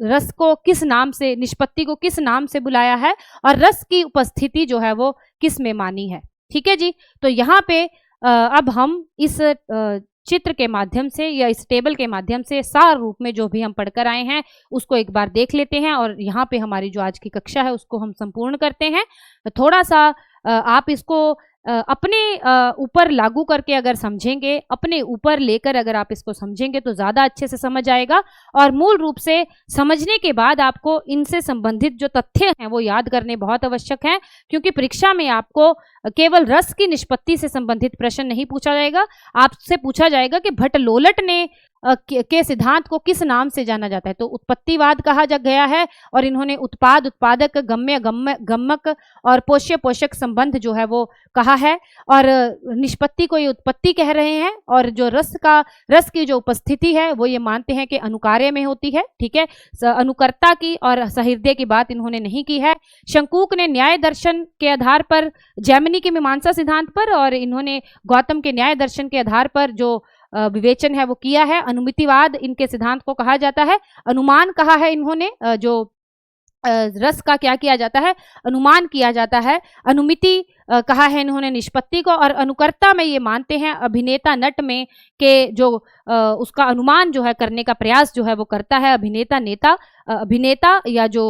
रस को किस नाम से, निष्पत्ति को किस नाम से बुलाया है और रस की उपस्थिति जो है वो किस में मानी है। ठीक है जी, तो यहाँ पे अब हम इस चित्र के माध्यम से या इस टेबल के माध्यम से सार रूप में जो भी हम पढ़कर आए हैं उसको एक बार देख लेते हैं, और यहाँ पे हमारी जो आज की कक्षा है उसको हम संपूर्ण करते हैं। थोड़ा सा आप इसको अपने ऊपर लागू करके अगर समझेंगे, अपने ऊपर लेकर अगर आप इसको समझेंगे तो ज़्यादा अच्छे से समझ आएगा, और मूल रूप से समझने के बाद आपको इनसे संबंधित जो तथ्य हैं वो याद करने बहुत आवश्यक हैं, क्योंकि परीक्षा में आपको केवल रस की निष्पत्ति से संबंधित प्रश्न नहीं पूछा जाएगा, आपसे पूछा जाएगा कि भट्टलोलट ने के सिद्धांत को किस नाम से जाना जाता है। तो उत्पत्तिवाद कहा जा गया है, और इन्होंने उत्पाद, उत्पादक, गम्य, गम्यक और पोष्य, पोषक संबंध जो है वो कहा है, और निष्पत्ति को ये उत्पत्ति कह रहे हैं, और जो रस की जो उपस्थिति है वो ये मानते हैं कि अनुकार्य में होती है। ठीक है, अनुकर्ता की और सहृदय की बात इन्होंने नहीं की है। शंकूक ने न्याय दर्शन के आधार पर, जैमिनी के मीमांसा सिद्धांत पर, और इन्होंने गौतम के न्याय दर्शन के आधार पर जो विवेचन है वो किया है। अनुमितिवाद इनके सिद्धांत को कहा जाता है। अनुमान कहा है इन्होंने, जो रस का क्या किया जाता है, अनुमान किया जाता है। अनुमिति कहा है इन्होंने निष्पत्ति को, और अनुकर्ता में ये मानते हैं अभिनेता नट में के जो उसका अनुमान जो है करने का प्रयास जो है वो करता है अभिनेता या जो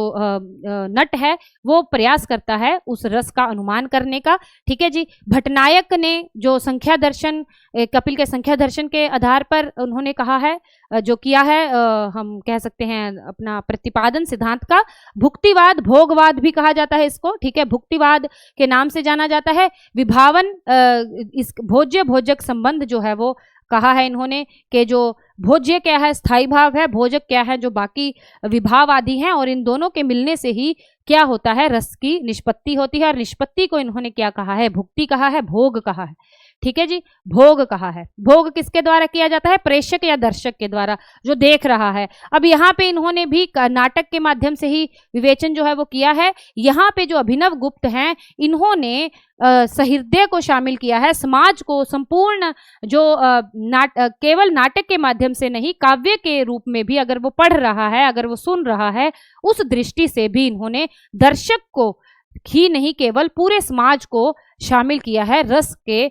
नट है वो प्रयास करता है उस रस का अनुमान करने का। ठीक है जी, भट्टनायक ने जो संख्या दर्शन, कपिल के संख्या दर्शन के आधार पर उन्होंने कहा है, जो किया है, हम कह सकते हैं अपना प्रतिपादन सिद्धांत का। भुक्तिवाद, भोगवाद भी कहा जाता है इसको। ठीक है, भुक्तिवाद के नाम से जाना जाता है। विभावन, इस भोज्य भोजक संबंध जो है वो कहा है इन्होंने कि जो भोज्य क्या है, स्थायी भाव है, भोजक क्या है, जो बाकी विभाव आदि हैं, और इन दोनों के मिलने से ही क्या होता है, रस की निष्पत्ति होती है। और निष्पत्ति को इन्होंने क्या कहा है, भुक्ति कहा है, भोग कहा है। ठीक है जी, भोग कहा है। भोग किसके द्वारा किया जाता है, प्रेषक या दर्शक के द्वारा, जो देख रहा है। अब यहाँ पे इन्होंने भी नाटक के माध्यम से ही विवेचन जो है वो किया है। यहाँ पे जो अभिनव गुप्त हैं, इन्होंने सहृदय को शामिल किया है, समाज को संपूर्ण, जो केवल नाटक के माध्यम से नहीं, काव्य के रूप में भी अगर वो पढ़ रहा है, अगर वो सुन रहा है, उस दृष्टि से भी इन्होंने दर्शक को ही नहीं, केवल पूरे समाज को शामिल किया है रस के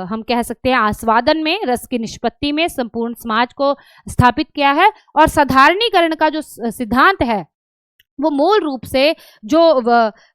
हम कह सकते हैं आस्वादन में, रस की निष्पत्ति में संपूर्ण समाज को स्थापित किया है। और साधारणीकरण का जो सिद्धांत है वो मूल रूप से जो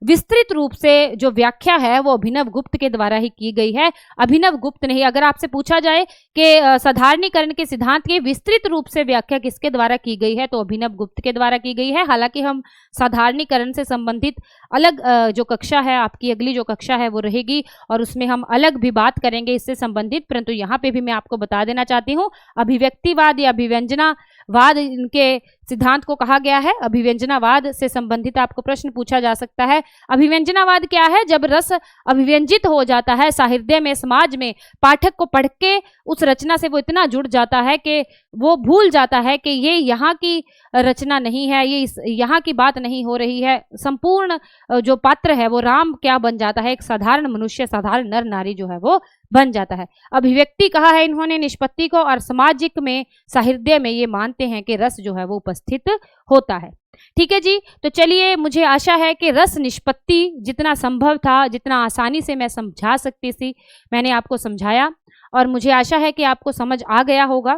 विस्तृत रूप से जो व्याख्या है वो अभिनव गुप्त के द्वारा ही की गई है। अभिनव गुप्त नहीं, अगर आपसे पूछा जाए कि साधारणीकरण के सिद्धांत की विस्तृत रूप से व्याख्या किसके द्वारा की गई है, तो अभिनव गुप्त के द्वारा की गई है। हालांकि हम साधारणीकरण से संबंधित अलग जो कक्षा है, आपकी अगली जो कक्षा है वो रहेगी और उसमें हम अलग भी बात करेंगे इससे संबंधित, परंतु यहाँ पे भी मैं आपको बता देना चाहती हूँ, अभिव्यक्तिवाद या अभिव्यंजनावाद इनके सिद्धांत को कहा गया है। अभिव्यंजनावाद से संबंधित आपको प्रश्न पूछा जा सकता है। अभिव्यंजनावाद क्या है, जब रस अभिव्यंजित हो जाता है साहित्य में, समाज में, पाठक को पढ़ के उस रचना से वो इतना जुड़ जाता है कि वो भूल जाता है कि ये यहाँ की रचना नहीं है, ये यहाँ की बात नहीं हो रही है, संपूर्ण जो पात्र है वो राम क्या बन जाता है, एक साधारण मनुष्य, साधारण नर नारी जो है वो बन जाता है। अभिव्यक्ति कहा है इन्होंने निष्पत्ति को, और सामाजिक में, साहित्य में ये मानते हैं कि रस जो है वो उपस्थित होता है। ठीक है जी, तो चलिए, मुझे आशा है कि रस निष्पत्ति जितना संभव था, जितना आसानी से मैं समझा सकती थी, मैंने आपको समझाया, और मुझे आशा है कि आपको समझ आ गया होगा।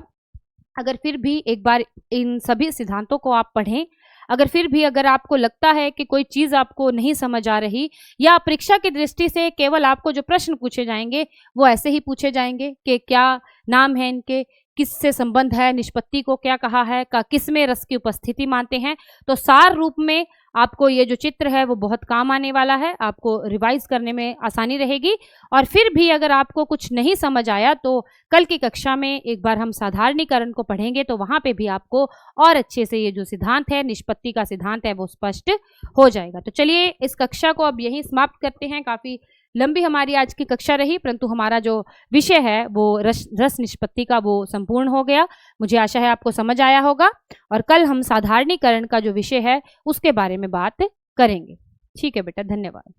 अगर फिर भी एक बार इन सभी सिद्धांतों को आप पढ़ें, अगर फिर भी अगर आपको लगता है कि कोई चीज़ आपको नहीं समझ आ रही, या परीक्षा की दृष्टि से केवल आपको जो प्रश्न पूछे जाएंगे वो ऐसे ही पूछे जाएंगे कि क्या नाम है इनके, किससे संबंध है, निष्पत्ति को क्या कहा है, का किस में रस की उपस्थिति मानते हैं, तो सार रूप में आपको ये जो चित्र है वो बहुत काम आने वाला है, आपको रिवाइज करने में आसानी रहेगी। और फिर भी अगर आपको कुछ नहीं समझ आया तो कल की कक्षा में एक बार हम साधारणीकरण को पढ़ेंगे, तो वहाँ पे भी आपको और अच्छे से ये जो सिद्धांत है, निष्पत्ति का सिद्धांत है, वो स्पष्ट हो जाएगा। तो चलिए, इस कक्षा को अब यहीं समाप्त करते हैं। काफ़ी लंबी हमारी आज की कक्षा रही, परंतु हमारा जो विषय है वो रस निष्पत्ति का वो संपूर्ण हो गया। मुझे आशा है आपको समझ आया होगा, और कल हम साधारणीकरण का जो विषय है उसके बारे में बात करेंगे। ठीक है बेटा, धन्यवाद।